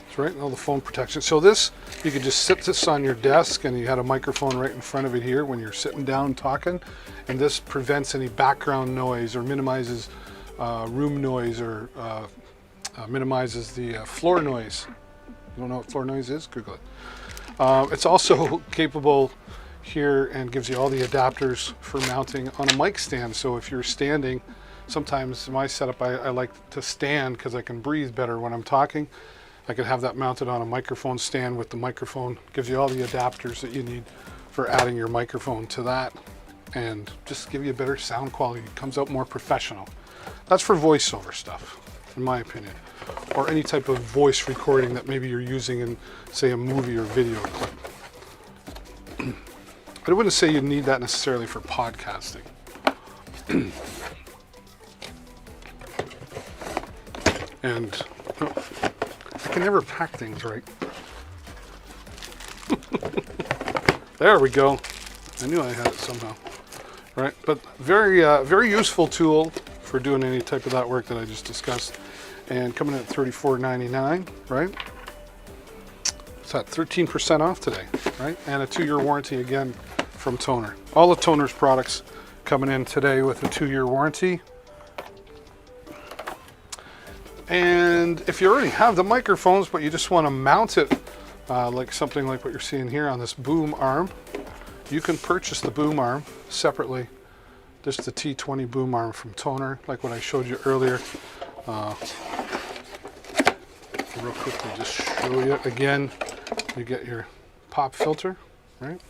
It's right, all the phone protection. So this, you could just sit this on your desk and you had a microphone right in front of it here when you're sitting down talking. And this prevents any background noise or minimizes room noise or minimizes the floor noise. You don't know what floor noise is? Google it. It's also capable here and gives you all the adapters for mounting on a mic stand. So if you're standing, sometimes in my setup I like to stand because I can breathe better when I'm talking. I could have that mounted on a microphone stand with the microphone. Gives you all the adapters that you need for adding your microphone to that and just give you a better sound quality. It comes out more professional. That's for voiceover stuff, in my opinion, or any type of voice recording that maybe you're using in, say, a movie or video clip. But I wouldn't say you need that necessarily for podcasting. And I can never pack things right. There we go. I knew I had it somehow. Right, but very useful tool for doing any type of that work that I just discussed. And coming in at $34.99, right? It's at 13% off today, right? And a 2-year warranty again from Tonor. All of Tonor's products coming in today with a 2-year warranty. And if you already have the microphones, but you just want to mount it like something like what you're seeing here on this boom arm, you can purchase the boom arm separately. This is the T20 boom arm from Tonor, like what I showed you earlier. Real quickly, just show you again. You get your pop filter, right?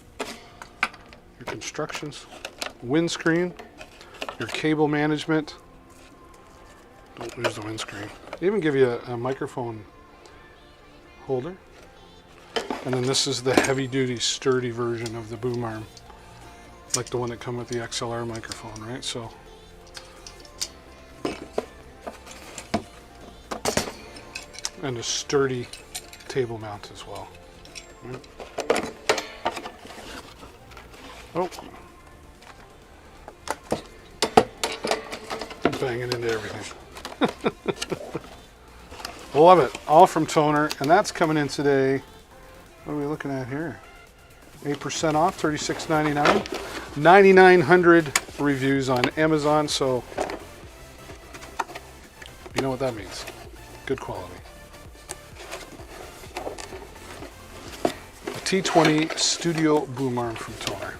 Your constructions, windscreen, your cable management. Don't lose the windscreen. They even give you a microphone holder. And then this is the heavy-duty, sturdy version of the boom arm, like the one that comes with the XLR microphone, right? So, and a sturdy table mount as well. Right? Oh, I'm banging into everything. Love it. All from Tonor, and that's coming in today. What are we looking at here? 8% off, $36.99. 9,900 reviews on Amazon, so you know what that means. Good quality. A T20 Studio boom arm from Tonor.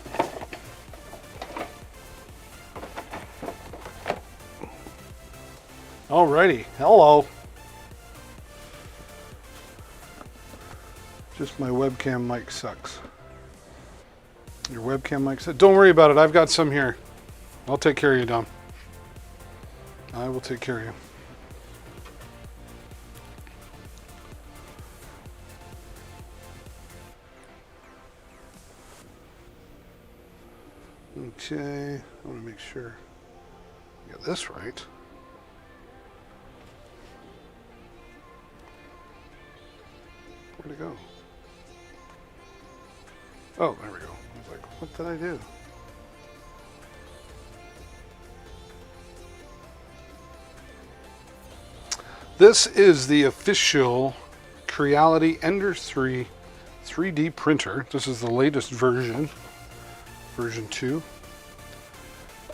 Alrighty, hello. Just my webcam mic sucks. Your webcam mic sucks? Don't worry about it, I've got some here. I'll take care of you, Dom. I will take care of you. Okay, I want to make sure I get this right. Where'd it go? Oh, there we go. I was like, what did I do? This is the official Creality Ender 3 3D printer. This is the latest version, version 2.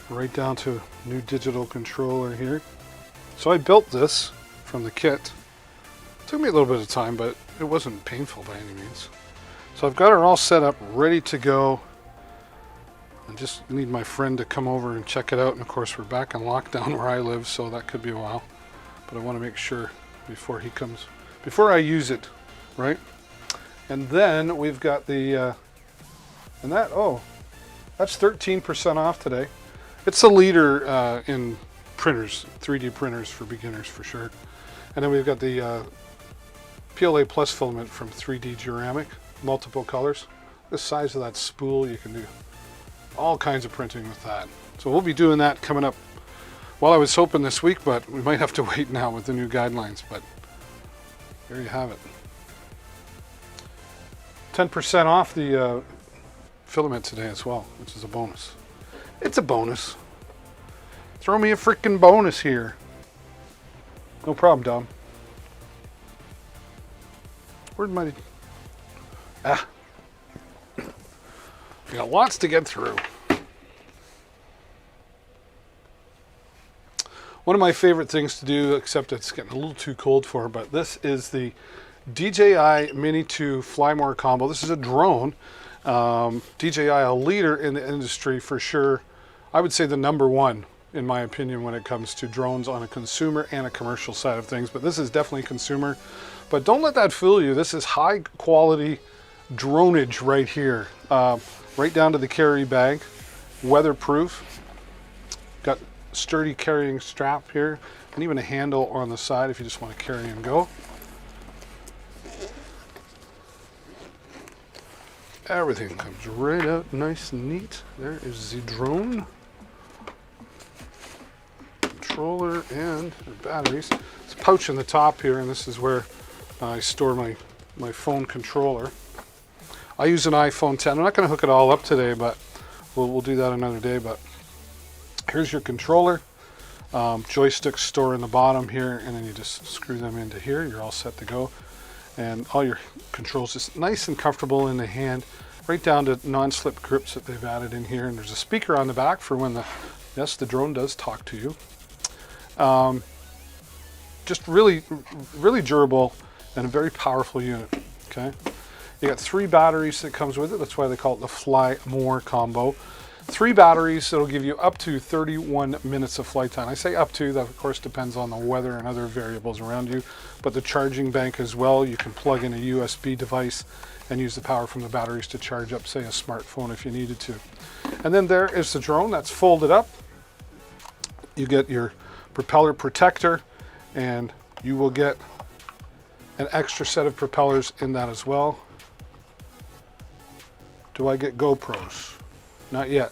Right down to new digital controller here. So I built this from the kit. Took me a little bit of time, but it wasn't painful by any means. So I've got her all set up, ready to go. I just need my friend to come over and check it out. And of course, we're back in lockdown where I live, so that could be a while. But I want to make sure before he comes, before I use it, right? And then we've got the, and that, oh, that's 13% off today. It's a leader in printers, 3D printers for beginners for sure. And then we've got the PLA Plus filament from 3D Ceramic, multiple colors. The size of that spool, you can do all kinds of printing with that. So we'll be doing that coming up. Well, I was hoping this week, but we might have to wait now with the new guidelines, but there you have it. 10% off the filament today as well, which is a bonus. It's a bonus. Throw me a freaking bonus here. No problem, Dom. Where'd my... Ah. We got lots to get through. One of my favorite things to do, except it's getting a little too cold for, but this is the DJI Mini 2 Fly More Combo. This is a drone. DJI, a leader in the industry for sure. I would say the #1, in my opinion, when it comes to drones on a consumer and a commercial side of things. But this is definitely consumer. But don't let that fool you. This is high quality dronage right here. Right down to the carry bag. Weatherproof. Got sturdy carrying strap here. And even a handle on the side if you just want to carry and go. Everything comes right out nice and neat. There is the drone. Controller and the batteries. It's a pouch in the top here, and this is where I store my phone controller. I use an iPhone 10. I'm not going to hook it all up today, but we'll do that another day. But here's your controller. Joysticks store in the bottom here, and then you just screw them into here. You're all set to go. And all your controls just nice and comfortable in the hand, right down to non-slip grips that they've added in here. And there's a speaker on the back for when the drone does talk to you. Just really, really durable and a very powerful unit. Okay, you got 3 batteries that comes with it. That's why they call it the Fly More Combo. 3 batteries that'll give you up to 31 minutes of flight time. I say up to, that of course depends on the weather and other variables around you, but the charging bank as well. You can plug in a USB device and use the power from the batteries to charge up, say, a smartphone if you needed to. And then there is the drone that's folded up. You get your propeller protector, and you will get an extra set of propellers in that as well. Do I get GoPros? Not yet.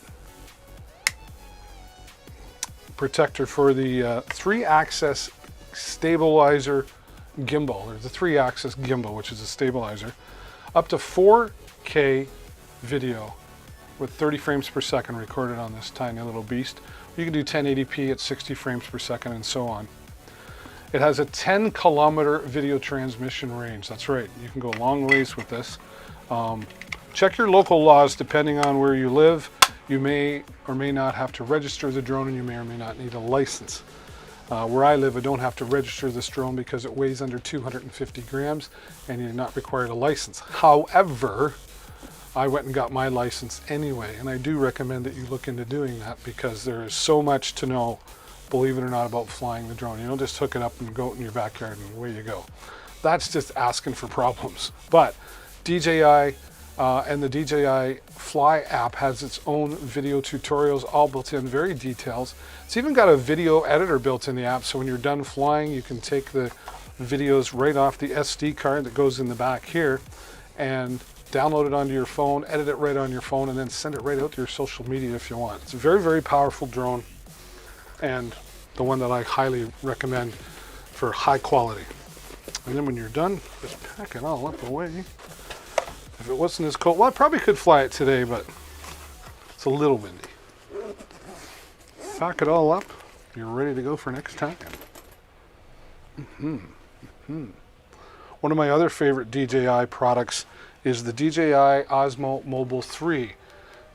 Protector for the 3-axis stabilizer gimbal, or the 3-axis gimbal, which is a stabilizer. Up to 4K video with 30 frames per second recorded on this tiny little beast. You can do 1080p at 60 frames per second and so on. It has a 10-kilometer video transmission range. That's right, you can go a long ways with this. Check your local laws depending on where you live. You may or may not have to register the drone, and you may or may not need a license. Where I live, I don't have to register this drone because it weighs under 250 grams and you're not required a license. However, I went and got my license anyway, and I do recommend that you look into doing that because there is so much to know, believe it or not, about flying the drone. You don't just hook it up and go out in your backyard and away you go. That's just asking for problems. But DJI and the DJI Fly app has its own video tutorials, all built in, very detailed. It's even got a video editor built in the app, so when you're done flying, you can take the videos right off the SD card that goes in the back here and download it onto your phone, edit it right on your phone, and then send it right out to your social media if you want. It's a very, very powerful drone, and the one that I highly recommend for high quality. And then when you're done, just pack it all up away. If it wasn't as cold, well, I probably could fly it today, but it's a little windy. Pack it all up, you're ready to go for next time. One of my other favorite DJI products is the DJI Osmo Mobile 3.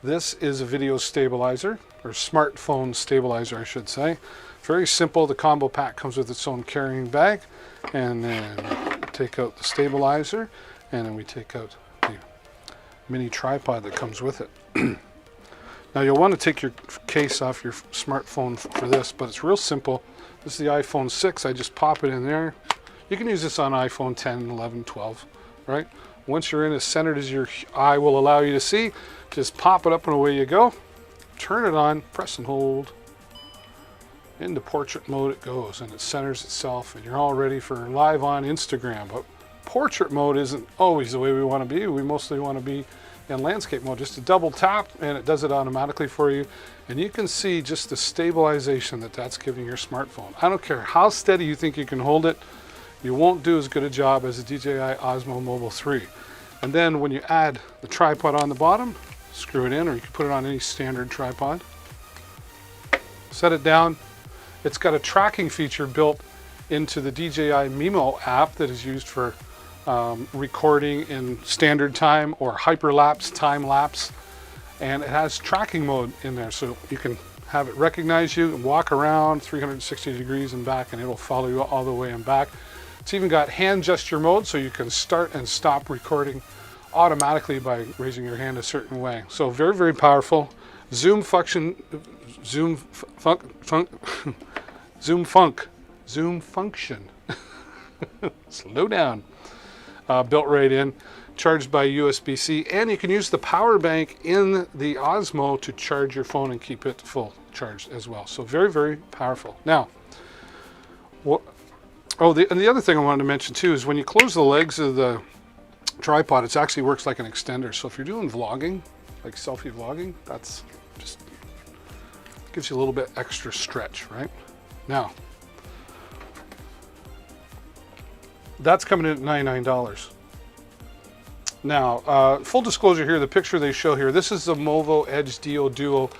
This is a video stabilizer, or smartphone stabilizer, I should say. Very simple. The combo pack comes with its own carrying bag, and then take out the stabilizer, and then we take out the mini tripod that comes with it. Now you'll want to take your case off your smartphone for this, but it's real simple. This is the iPhone 6. I just pop it in there. You can use this on iPhone 10, 11, 12, right? Once you're in as centered as your eye will allow you to see, just pop it up and away you go. Turn it on, press and hold, into portrait mode it goes, and it centers itself, and you're all ready for live on Instagram. But portrait mode isn't always the way we want to be. We mostly want to be in landscape mode. Just a double tap and it does it automatically for you, and you can see just the stabilization that that's giving your smartphone. I don't care how steady you think you can hold it, you won't do as good a job as the DJI Osmo Mobile 3. And then when you add the tripod on the bottom, screw it in, or you can put it on any standard tripod, set it down. It's got a tracking feature built into the DJI Mimo app that is used for recording in standard time or hyperlapse, time lapse, and it has tracking mode in there, so you can have it recognize you and walk around 360 degrees and back, and it'll follow you all the way and back. It's even got hand gesture mode, so you can start and stop recording automatically by raising your hand a certain way. So very, very powerful. Zoom function, zoom function. Slow down. Built right in, charged by USB-C, and you can use the power bank in the Osmo to charge your phone and keep it full charged as well. So very, very powerful. Now, and the other thing I wanted to mention too is when you close the legs of the tripod, it actually works like an extender. So if you're doing vlogging, like selfie vlogging, that's just gives you a little bit extra stretch, right? Now, that's coming in at $99. Now, full disclosure here, the picture they show here, this is the Movo Edge Duo dual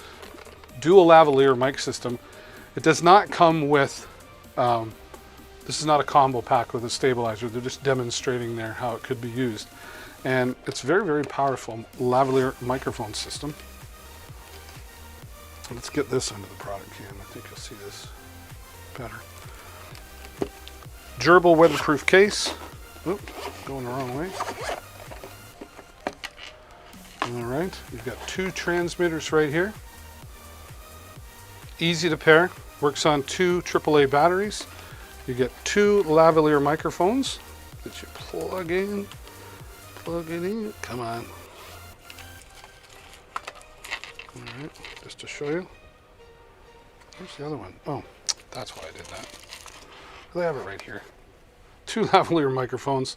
lavalier mic system. It does not come with, this is not a combo pack with a stabilizer. They're just demonstrating there how it could be used. And it's very, very powerful lavalier microphone system. Let's get this under the product cam. I think you'll see this better. Durable weatherproof case. Oops, going the wrong way. All right, you've got two transmitters right here. Easy to pair, works on two AAA batteries. You get two lavalier microphones that you plug in. Come on. All right, just to show you. Where's the other one? Oh, that's why I did that. They have it right here. Two lavalier microphones.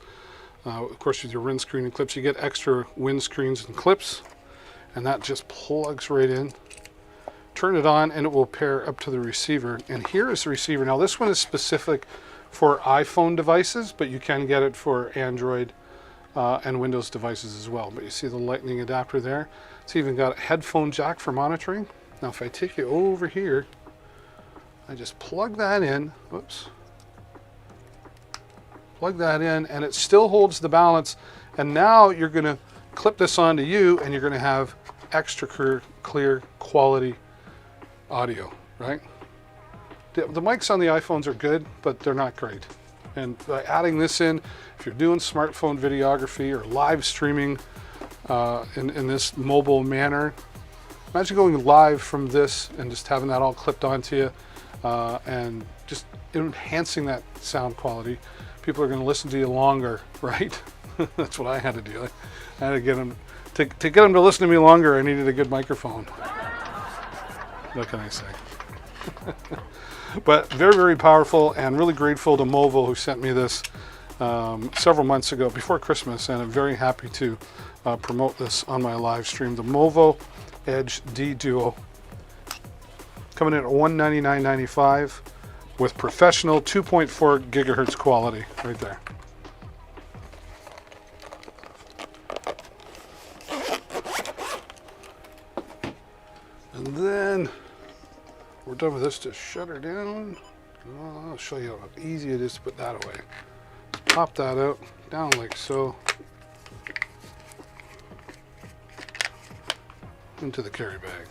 Of course, with your windscreen and clips, you get extra windscreens and clips, and that just plugs right in. Turn it on, and it will pair up to the receiver. And here is the receiver. Now, this one is specific for iPhone devices, but you can get it for Android and Windows devices as well. But you see the lightning adapter there. It's even got a headphone jack for monitoring. Now, if I take you over here, I just plug that in. Whoops. Plug that in, and it still holds the balance. And now you're going to clip this onto you, and you're going to have extra clear quality audio, right? The mics on the iPhones are good, but they're not great. And by adding this in, if you're doing smartphone videography or live streaming in this mobile manner, imagine going live from this and just having that all clipped onto you and just enhancing that sound quality. People are going to listen to you longer, right? That's what I had to do. I had to get them to get them to listen to me longer. I needed a good microphone. What can I say? But very, very powerful, and really grateful to Movo, who sent me this several months ago before Christmas, and I'm very happy to promote this on my live stream. The Movo Edge D Duo, coming in at $199.95 with professional 2.4 gigahertz quality right there. And then we're done with this. Just shut her down. I'll show you how easy it is to put that away. Just pop that out, down like so, into the carry bag.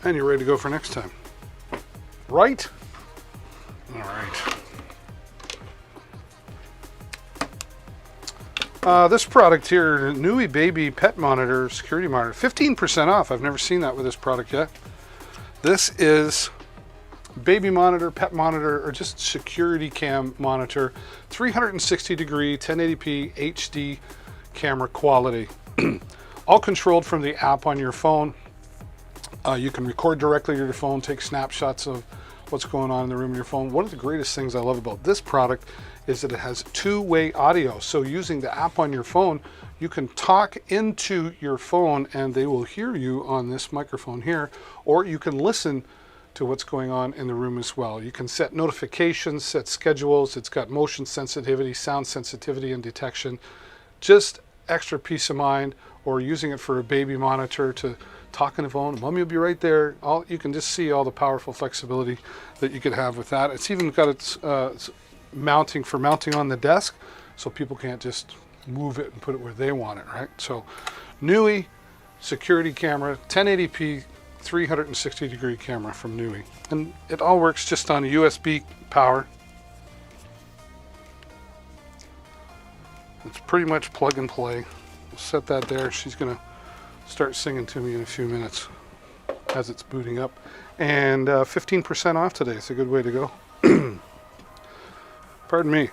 And you're ready to go for next time. Right? All right. This product here, Nui Baby Pet Monitor, Security Monitor, 15% off. I've never seen that with this product yet. This is baby monitor, pet monitor, or just security cam monitor, 360 degree, 1080p HD camera quality. all controlled from the app on your phone. You can record directly to your phone, take snapshots of what's going on in the room in your phone. One of the greatest things I love about this product is that it has two-way audio. So using the app on your phone, you can talk into your phone and they will hear you on this microphone here, or you can listen to what's going on in the room as well. You can set notifications, set schedules. It's got motion sensitivity, sound sensitivity, and detection. Just extra peace of mind, or using it for a baby monitor to talk on the phone. Mommy will be right there. You can just see all the powerful flexibility that you could have with that. It's even got its mounting on the desk, so people can't just move it and put it where they want it, right? So Neue security camera, 1080p, 360-degree camera from Neue. And it all works just on a USB power. It's pretty much plug and play. We'll set that there. She's gonna start singing to me in a few minutes as it's booting up. And 15% off today. It's a good way to go. Pardon me.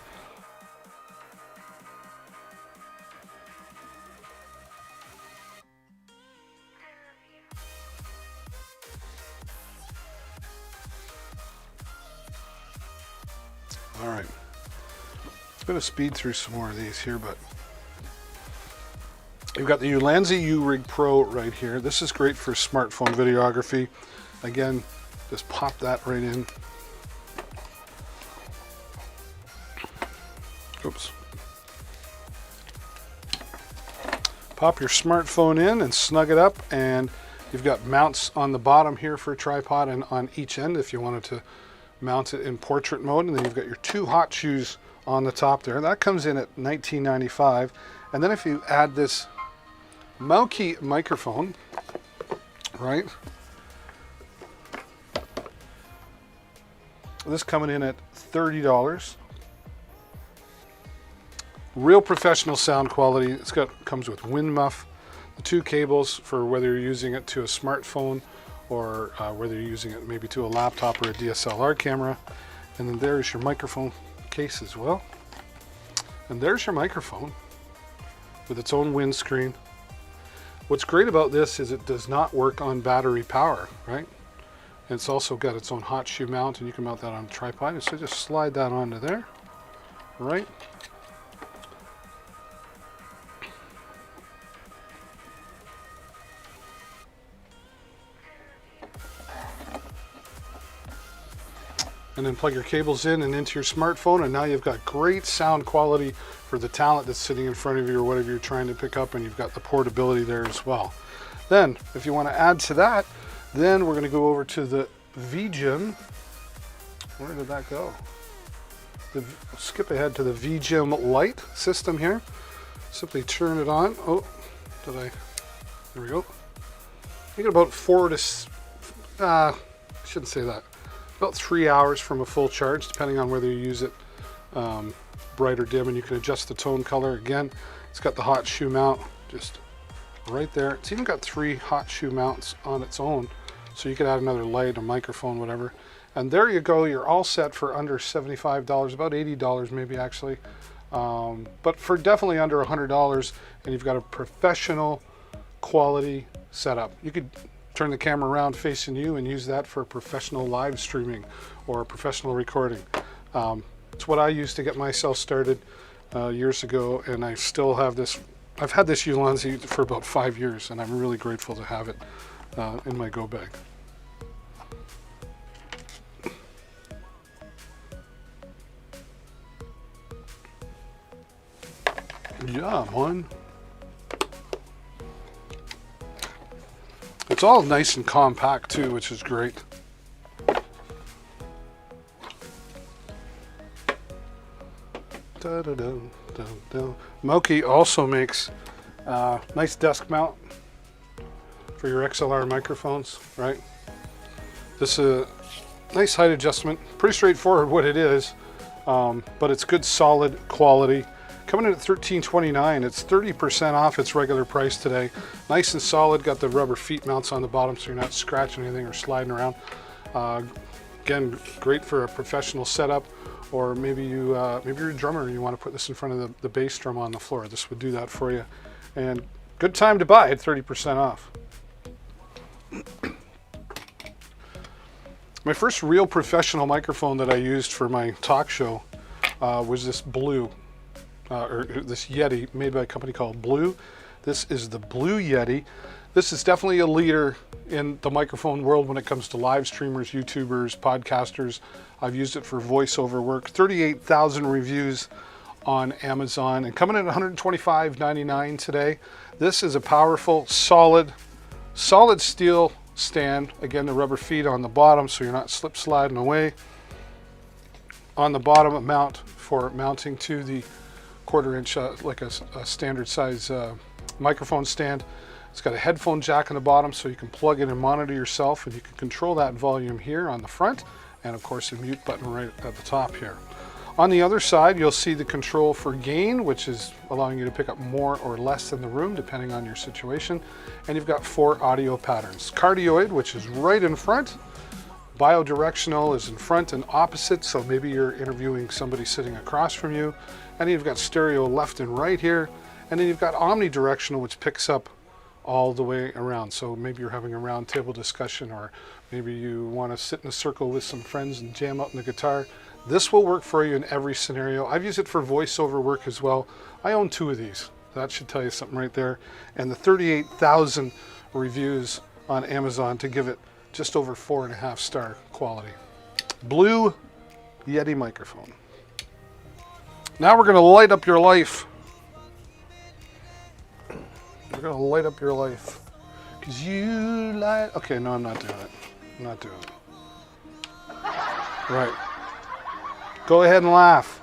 All right. I'm going to speed through some more of these here, but you've got the Ulanzi U-Rig Pro right here. This is great for smartphone videography. Again, just pop that right in. Oops. Pop your smartphone in and snug it up, and you've got mounts on the bottom here for a tripod and on each end if you wanted to mount it in portrait mode. And then you've got your two hot shoes on the top there. That comes in at $19.95. And then if you add this Mauki microphone, right? This coming in at $30. Real professional sound quality. Comes with wind muff, the two cables for whether you're using it to a smartphone or whether you're using it maybe to a laptop or a DSLR camera. And then there's your microphone case as well. And there's your microphone with its own windscreen. What's great about this is it does not work on battery power, right? And it's also got its own hot shoe mount, and you can mount that on a tripod. So just slide that onto there, right? And then plug your cables in and into your smartphone, and now you've got great sound quality for the talent that's sitting in front of you or whatever you're trying to pick up, and you've got the portability there as well. Then, if you want to add to that, then we're going to go over to the VGym. Where did that go? Skip ahead to the VGym Lite system here. Simply turn it on. Oh, there we go. You get about shouldn't say that. About 3 hours from a full charge, depending on whether you use it bright or dim, and you can adjust the tone color. Again, it's got the hot shoe mount just right there. It's even got 3 hot shoe mounts on its own, so you could add another light, a microphone, whatever. And there you go. You're all set for under $75, about $80 maybe actually, but for definitely under $100, and you've got a professional quality setup. You could turn the camera around facing you and use that for professional live streaming or professional recording. It's what I used to get myself started years ago, and I still have this. I've had this Ulanzi for about 5 years, and I'm really grateful to have it in my go bag. Yeah, man. It's all nice and compact too, which is great. Mauki also makes nice desk mount for your XLR microphones, right? This is a nice height adjustment. Pretty straightforward what it is, but it's good solid quality. Coming in at $13.29, it's 30% off its regular price today. Nice and solid, got the rubber feet mounts on the bottom so you're not scratching anything or sliding around. Again, great for a professional setup, or maybe you're a drummer and you want to put this in front of the bass drum on the floor. This would do that for you. And Good time to buy it, 30% off. My first real professional microphone that I used for my talk show was this Blue, or this Yeti made by a company called Blue. This is the Blue Yeti. This is definitely a leader in the microphone world when it comes to live streamers, YouTubers, podcasters. I've used it for voiceover work. 38,000 reviews on Amazon and coming in at $125.99 today. This is a powerful, solid steel stand. Again, the rubber feet on the bottom so you're not slip sliding away. On the bottom, a mount for mounting to the 1/4 inch, like a standard size microphone stand. It's got a headphone jack on the bottom so you can plug in and monitor yourself, and you can control that volume here on the front, and of course a mute button right at the top here. On the other side, you'll see the control for gain, which is allowing you to pick up more or less in the room depending on your situation. And you've got 4 audio patterns. Cardioid, which is right in front. Bidirectional is in front and opposite, so maybe you're interviewing somebody sitting across from you. And you've got stereo left and right here. And then you've got omnidirectional, which picks up all the way around. So maybe you're having a round table discussion, or maybe you want to sit in a circle with some friends and jam out on the guitar. This will work for you in every scenario. I've used it for voiceover work as well. I own 2 of these. That should tell you something right there. And the 38,000 reviews on Amazon to give it just over 4.5 star quality. Blue Yeti microphone. Now we're going to light up your life. We're going to light up your life. Because you light... Okay, no, I'm not doing it. I'm not doing it. Right. Go ahead and laugh.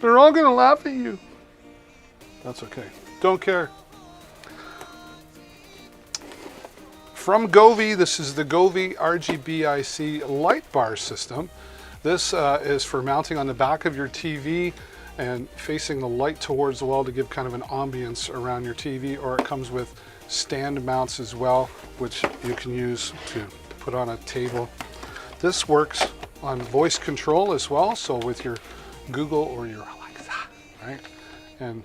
They're all going to laugh at you. That's okay. Don't care. From Govee, this is the Govee RGBIC light bar system. This is for mounting on the back of your TV and facing the light towards the wall to give kind of an ambience around your TV, or it comes with stand mounts as well, which you can use to put on a table. This works on voice control as well, so with your Google or your Alexa, right? And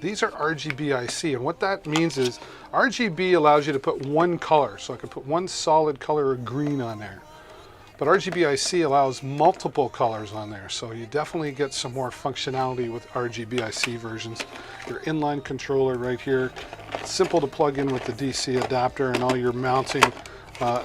these are RGBIC, and what that means is RGB allows you to put one color, so I could put one solid color of green on there. But RGBIC allows multiple colors on there, so you definitely get some more functionality with RGBIC versions. Your inline controller right here, simple to plug in with the DC adapter, and all your mounting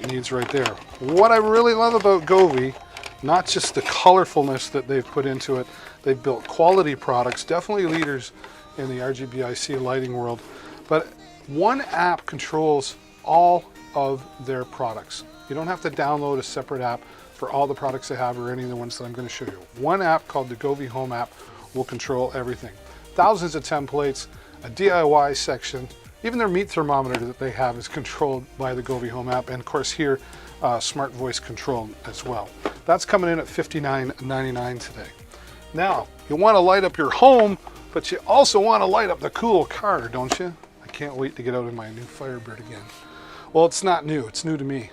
needs right there. What I really love about Govee, not just the colorfulness that they've put into it, they've built quality products, definitely leaders in the RGBIC lighting world, but one app controls all of their products. You don't have to download a separate app for all the products they have or any of the ones that I'm going to show you. One app called the Govee Home app will control everything. Thousands of templates, a DIY section, even their meat thermometer that they have is controlled by the Govee Home app, and of course here, smart voice control as well. That's coming in at $59.99 today. Now, you want to light up your home, but you also want to light up the cool car, don't you? I can't wait to get out in my new Firebird again. Well, it's not new, it's new to me.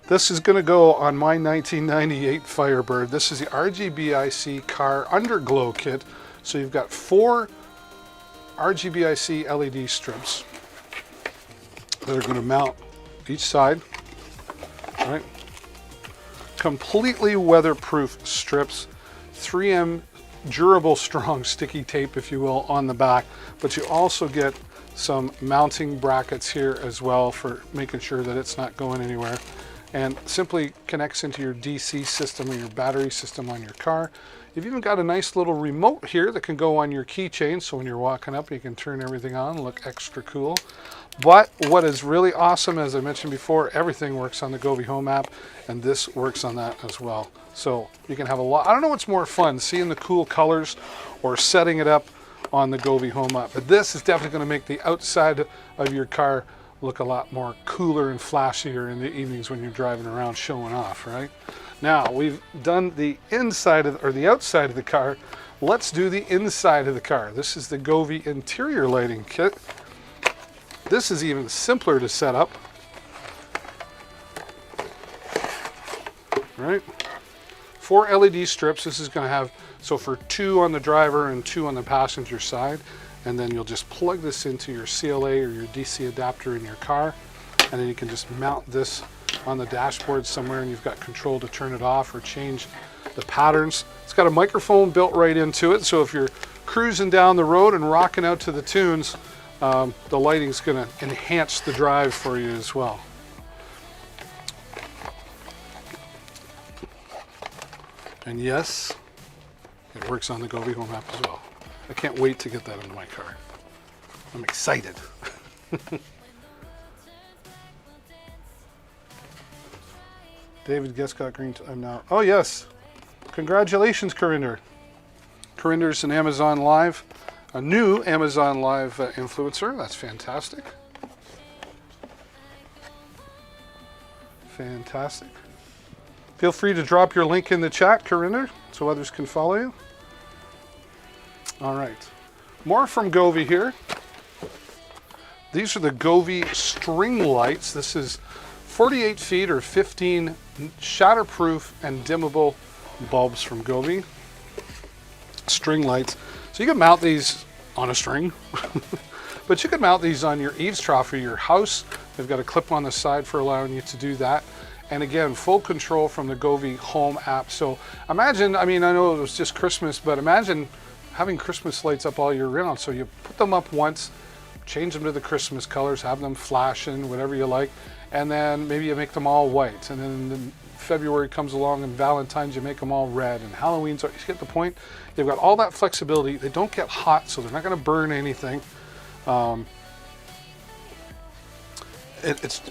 This is going to go on my 1998 Firebird. This is the RGBIC car underglow kit. So you've got 4 RGBIC LED strips that are going to mount each side, right? Completely weatherproof strips, 3M durable strong sticky tape, if you will, on the back, but you also get some mounting brackets here as well for making sure that it's not going anywhere, and simply connects into your DC system or your battery system on your car. You've even got a nice little remote here that can go on your keychain, so when you're walking up you can turn everything on, look extra cool. But what is really awesome, as I mentioned before, everything works on the Govee Home app, and this works on that as well. So you can have a lot, I don't know what's more fun, seeing the cool colors or setting it up on the Govee Home app. But this is definitely going to make the outside of your car look a lot more cooler and flashier in the evenings when you're driving around showing off, right? Now, we've done the inside of, or the outside of the car. Let's do the inside of the car. This is the Govee interior lighting kit. This is even simpler to set up, right? 4 LED strips. This is going to have, so for 2 on the driver and 2 on the passenger side. and then you'll just plug this into your CLA or your DC adapter in your car, and then you can just mount this on the dashboard somewhere, and you've got control to turn it off or change the patterns. It's got a microphone built right into it, so if you're cruising down the road and rocking out to the tunes, the lighting's going to enhance the drive for you as well. And yes, it works on the Govee Home app as well. I can't wait to get that into my car. I'm excited. David Guest got green time now. Oh yes, congratulations, Corinder. Corinder's an Amazon Live, a new Amazon Live influencer. That's fantastic. Fantastic. Feel free to drop your link in the chat, Corinder, so others can follow you. All right, more from Govee here. These are the Govee string lights. This is 48 feet or 15 shatterproof and dimmable bulbs from Govee. String lights. So you can mount these on a string, but you can mount these on your eaves trough or your house. They've got a clip on the side for allowing you to do that. And again, full control from the Govee Home app. So imagine, I mean, I know it was just Christmas, but imagine having Christmas lights up all year round. So you put them up once, change them to the Christmas colors, have them flashing, whatever you like, and then maybe you make them all white. And then February comes along and Valentine's, you make them all red, and Halloween's, you get the point. They've got all that flexibility. They don't get hot, so they're not going to burn anything. What was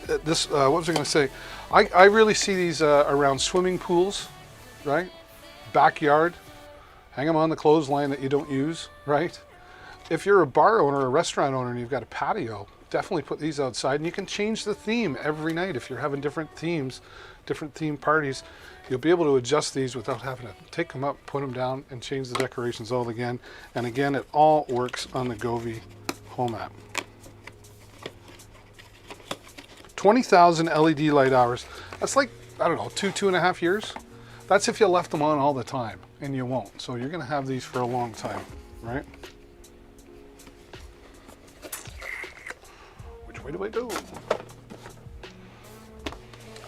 I going to say? I really see these around swimming pools, right? Backyard. Hang them on the clothesline that you don't use, right? If you're a bar owner or a restaurant owner and you've got a patio, definitely put these outside, and you can change the theme every night. If you're having different themes, different theme parties, you'll be able to adjust these without having to take them up, put them down, and change the decorations all again. And again, it all works on the Govee Home app. 20,000 LED light hours. That's like, I don't know, 2.5 years. That's if you left them on all the time, and you won't. So you're going to have these for a long time, right? Which way do I go?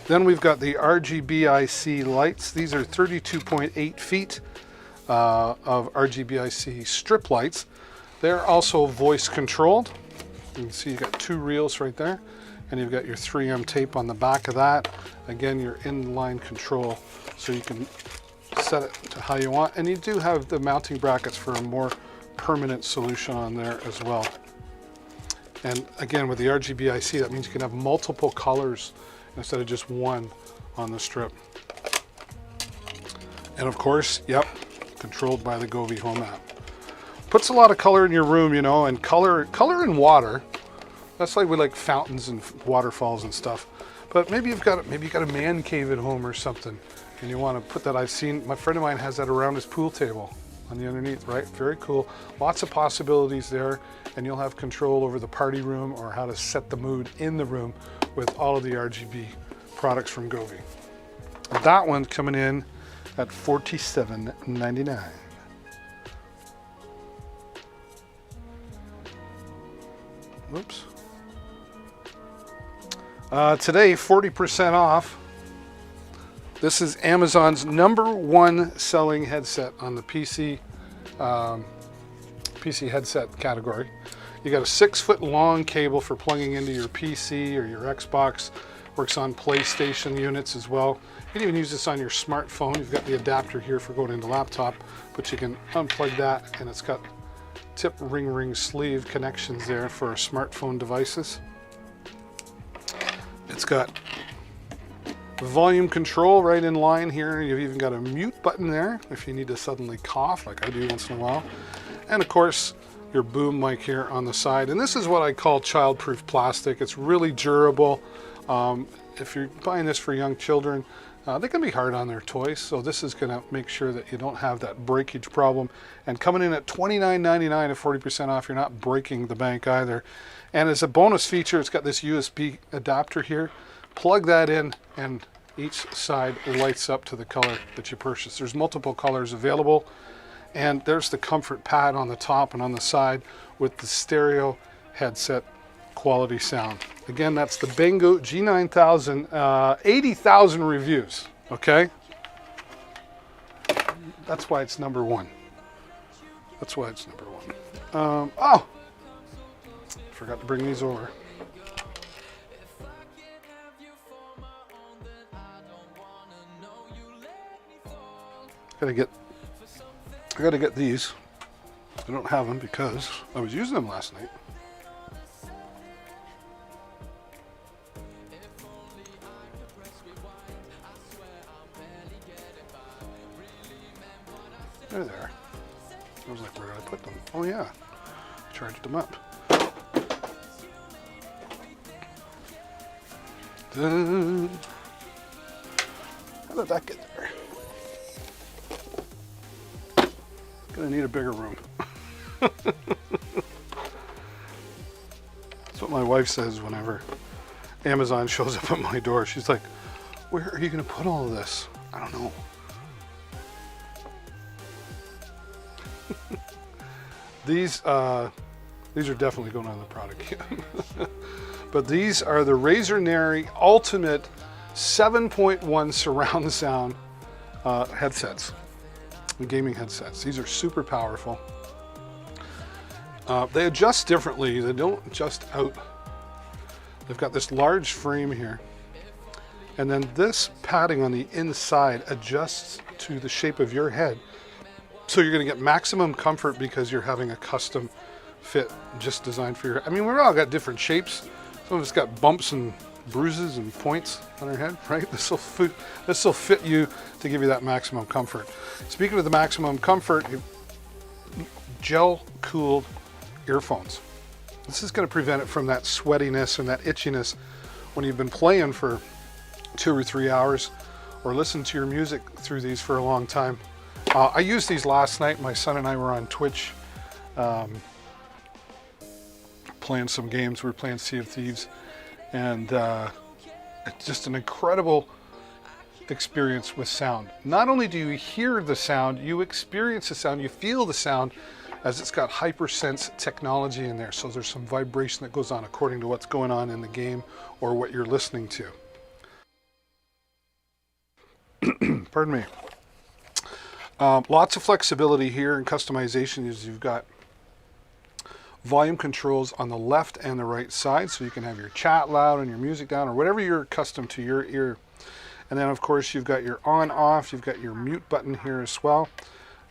Then we've got the RGBIC lights. These are 32.8 feet of RGBIC strip lights. They're also voice controlled. You can see you've got 2 reels right there, and you've got your 3M tape on the back of that. Again, your inline control, so you can set it to how you want. And you do have the mounting brackets for a more permanent solution on there as well. And again, with the RGBIC, that means you can have multiple colors instead of just one on the strip. And of course, yep, controlled by the Govee Home app. Puts a lot of color in your room, you know, and color in water. That's like with like fountains and waterfalls and stuff. But maybe you've got a man cave at home or something, and you want to put that. I've seen my friend of mine has that around his pool table on the underneath, right? Very cool. Lots of possibilities there, and you'll have control over the party room or how to set the mood in the room with all of the RGB products from Govee. That one's coming in at $47.99. Whoops. Today, 40% off. This is Amazon's #1 selling headset on the PC headset category. You got a 6-foot long cable for plugging into your PC or your Xbox. Works on PlayStation units as well. You can even use this on your smartphone. You've got the adapter here for going into laptop, but you can unplug that, and it's got tip ring sleeve connections there for smartphone devices. It's got volume control right in line here. You've even got a mute button there if you need to suddenly cough, like I do once in a while. And of course, your boom mic here on the side. And this is what I call child-proof plastic. It's really durable. If you're buying this for young children, they can be hard on their toys. So this is going to make sure that you don't have that breakage problem. And coming in at $29.99 at 40% off, you're not breaking the bank either. And as a bonus feature, it's got this USB adapter here. Plug that in, and each side lights up to the color that you purchase. There's multiple colors available. And there's the comfort pad on the top and on the side with the stereo headset quality sound. Again, that's the Banggood G9000, 80,000 reviews, okay? That's why it's number one. That's why it's number one. Oh! Forgot to bring these over. I gotta get these. I don't have them because I was using them last night. There they are. I was like, where did I put them? Oh yeah, charged them up. How did that get there? Gonna need a bigger room. That's what my wife says whenever Amazon shows up at my door. She's like, where are you gonna put all of this? I don't know. These are definitely going on the product. But these are the Razer Nary Ultimate 7.1 surround sound headsets, gaming headsets. These are super powerful. They adjust differently. They don't adjust out. They've got this large frame here, and then this padding on the inside adjusts to the shape of your head. So you're going to get maximum comfort because you're having a custom fit just designed for your. I mean, we've all got different shapes. Some of us got bumps and bruises and points on our head, right? This will fit you to give you that maximum comfort. Speaking of the maximum comfort, gel-cooled earphones. This is going to prevent it from that sweatiness and that itchiness when you've been playing for 2 or 3 hours or listened to your music through these for a long time. I used these last night. My son and I were on Twitch playing some games. We were playing Sea of Thieves, and it's just an incredible experience with sound. Not only do you hear the sound, you experience the sound, you feel the sound, as it's got HyperSense technology in there. So there's some vibration that goes on according to what's going on in the game or what you're listening to. Pardon me. Lots of flexibility here and customization as you've got volume controls on the left and the right side, so you can have your chat loud and your music down or whatever you're accustomed to your ear. And then of course you've got your on off, you've got your mute button here as well,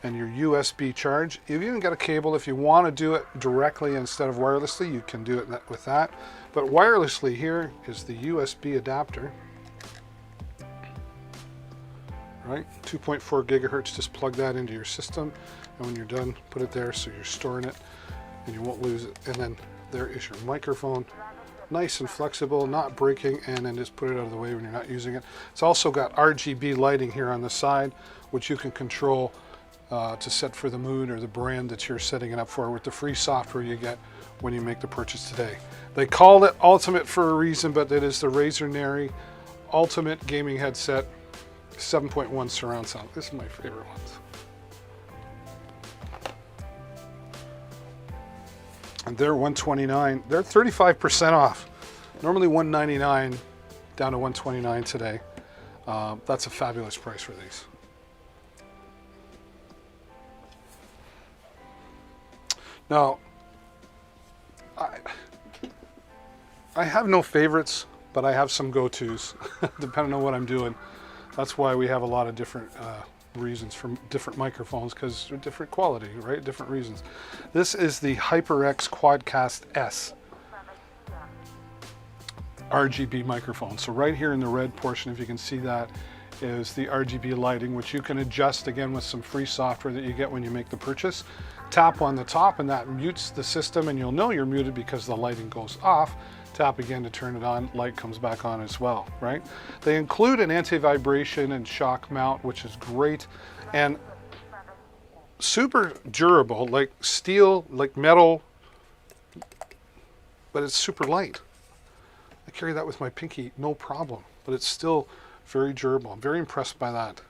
and your USB charge. You've even got a cable. If you want to do it directly instead of wirelessly, you can do it with that. But wirelessly, here is the USB adapter. Right, 2.4 gigahertz, just plug that into your system, and when you're done, put it there so you're storing it and you won't lose it. And then there is your microphone, nice and flexible, not breaking, and then just put it out of the way when you're not using it. It's also got RGB lighting here on the side, which you can control to set for the mood or the brand that you're setting it up for with the free software you get when you make the purchase today. They called it Ultimate for a reason, but it is the Razer Nary Ultimate Gaming Headset 7.1 surround sound. This is my favorite ones. And they're $129. They're 35% off. Normally $199, down to $129 today. That's a fabulous price for these. Now, I have no favorites, but I have some go-tos, depending on what I'm doing. That's why we have a lot of different reasons for different microphones, because they're different quality, right? Different reasons. This is the HyperX Quadcast S RGB microphone. So right here in the red portion, if you can see that, is the RGB lighting, which you can adjust again with some free software that you get when you make the purchase. Tap on the top and that mutes the system, and you'll know you're muted because the lighting goes off. Tap again to turn it on, light comes back on as well, right? They include an anti-vibration and shock mount, which is great, and super durable, like steel, like metal, but it's super light. I carry that with my pinky, no problem, but it's still very durable. I'm very impressed by that.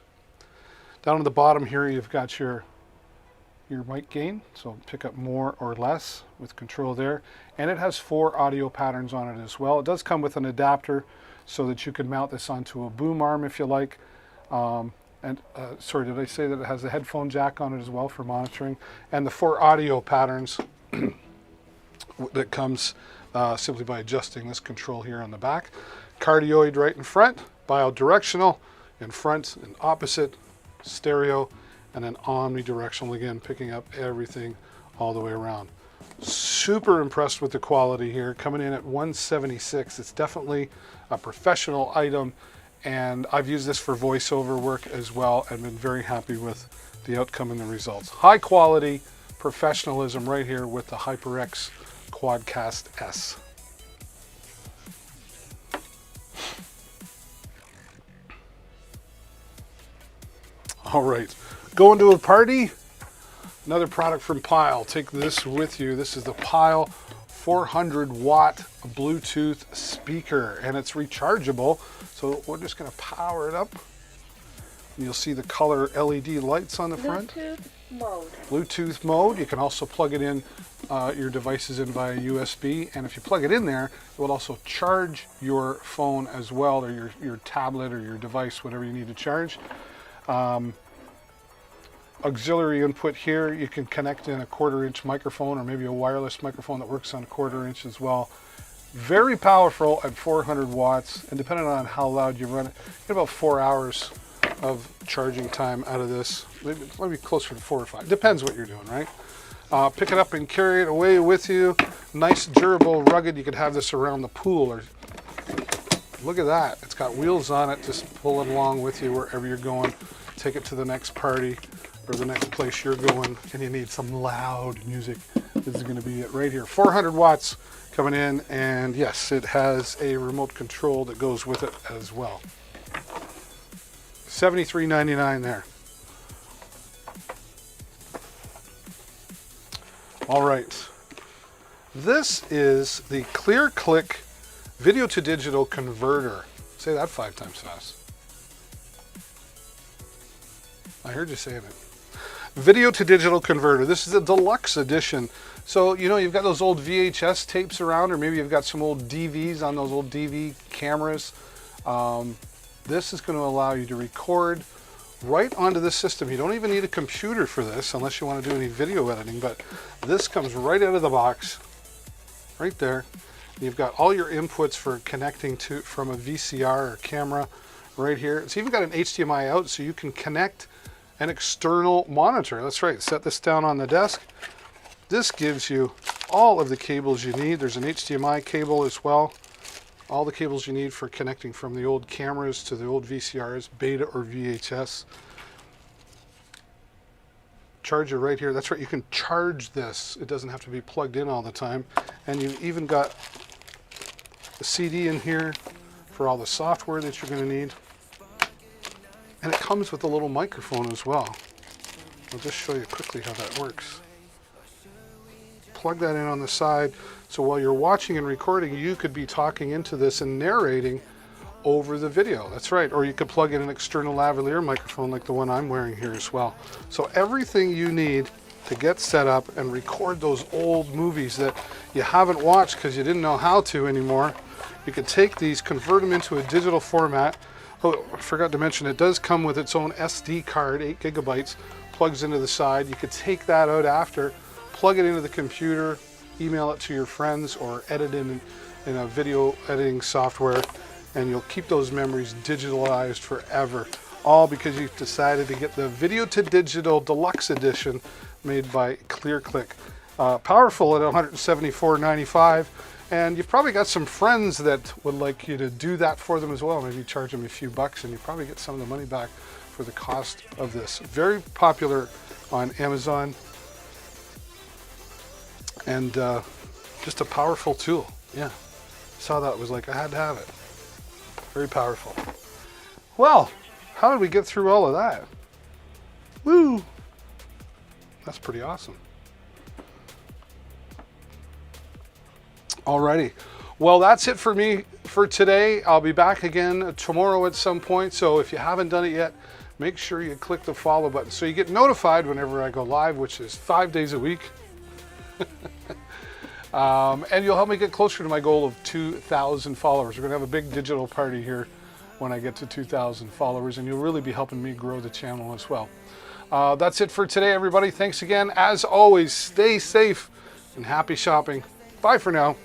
Down at the bottom here, you've got your your mic gain, so pick up more or less with control there. And it has 4 audio patterns on it as well. It does come with an adapter so that you can mount this onto a boom arm if you like. Sorry, did I say that it has a headphone jack on it as well for monitoring? And the 4 audio patterns that comes simply by adjusting this control here on the back. Cardioid right in front, bidirectional in front and opposite, stereo, and then omnidirectional again, picking up everything all the way around. Super impressed with the quality here, coming in at $176. It's definitely a professional item, and I've used this for voiceover work as well and been very happy with the outcome and the results. High quality professionalism right here with the HyperX Quadcast S. All right, going to a party, another product from Pyle. Take this with you. This is the Pyle 400 watt Bluetooth speaker, and it's rechargeable. So we're just gonna power it up. And you'll see the color LED lights on the front. Bluetooth mode. Bluetooth mode. You can also plug it in, your devices in via USB, and if you plug it in there, it will also charge your phone as well, or your tablet or your device, whatever you need to charge. Auxiliary input here, you can connect in a 1/4 inch microphone or maybe a wireless microphone that works on 1/4 inch as well. Very powerful at 400 watts, and depending on how loud you run it, you get about 4 hours of charging time out of this. Maybe closer to 4 or 5, depends what you're doing, right? Pick it up and carry it away with you. Nice, durable, rugged. You could have this around the pool, or look at that. It's got wheels on it. Just pull it along with you wherever you're going. Take it to the next party or the next place you're going, and you need some loud music. This is going to be it right here. 400 watts coming in, and yes, it has a remote control that goes with it as well. $73.99 there. All right. This is the ClearClick video to digital converter. Say that 5 times fast. I heard you saying it. Video to digital converter. This is a deluxe edition. So, you know, you've got those old VHS tapes around, or maybe you've got some old DVs on those old DV cameras. This is going to allow you to record right onto this system. You don't even need a computer for this unless you want to do any video editing, but this comes right out of the box, right there. You've got all your inputs for connecting to from a VCR or camera right here. It's even got an HDMI out, so you can connect an external monitor. That's right, set this down on the desk. This gives you all of the cables you need. There's an HDMI cable as well. All the cables you need for connecting from the old cameras to the old VCRs, beta or VHS. Charger right here. That's right, you can charge this. It doesn't have to be plugged in all the time. And you've even got the CD in here for all the software that you're going to need. And it comes with a little microphone as well. I'll just show you quickly how that works. Plug that in on the side, so while you're watching and recording, you could be talking into this and narrating over the video. That's right. Or you could plug in an external lavalier microphone like the one I'm wearing here as well. So everything you need to get set up and record those old movies that you haven't watched because you didn't know how to anymore, you could take these, convert them into a digital format. Oh, I forgot to mention, it does come with its own SD card, 8 gigabytes, plugs into the side. You could take that out after, plug it into the computer, email it to your friends, or edit in a video editing software, and you'll keep those memories digitalized forever. All because you've decided to get the Video to Digital Deluxe Edition made by ClearClick. Powerful at $174.95. And you've probably got some friends that would like you to do that for them as well. Maybe charge them a few bucks and you probably get some of the money back for the cost of this. Very popular on Amazon, and just a powerful tool. Yeah, saw that, was like, I had to have it. Very powerful. Well, how did we get through all of that? Woo! That's pretty awesome. Alrighty, well, that's it for me for today. I'll be back again tomorrow at some point, so if you haven't done it yet, make sure you click the follow button so you get notified whenever I go live, which is 5 days a week. And you'll help me get closer to my goal of 2,000 followers. We're going to have a big digital party here when I get to 2,000 followers, and you'll really be helping me grow the channel as well. That's it for today, everybody. Thanks again. As always, stay safe and happy shopping. Bye for now.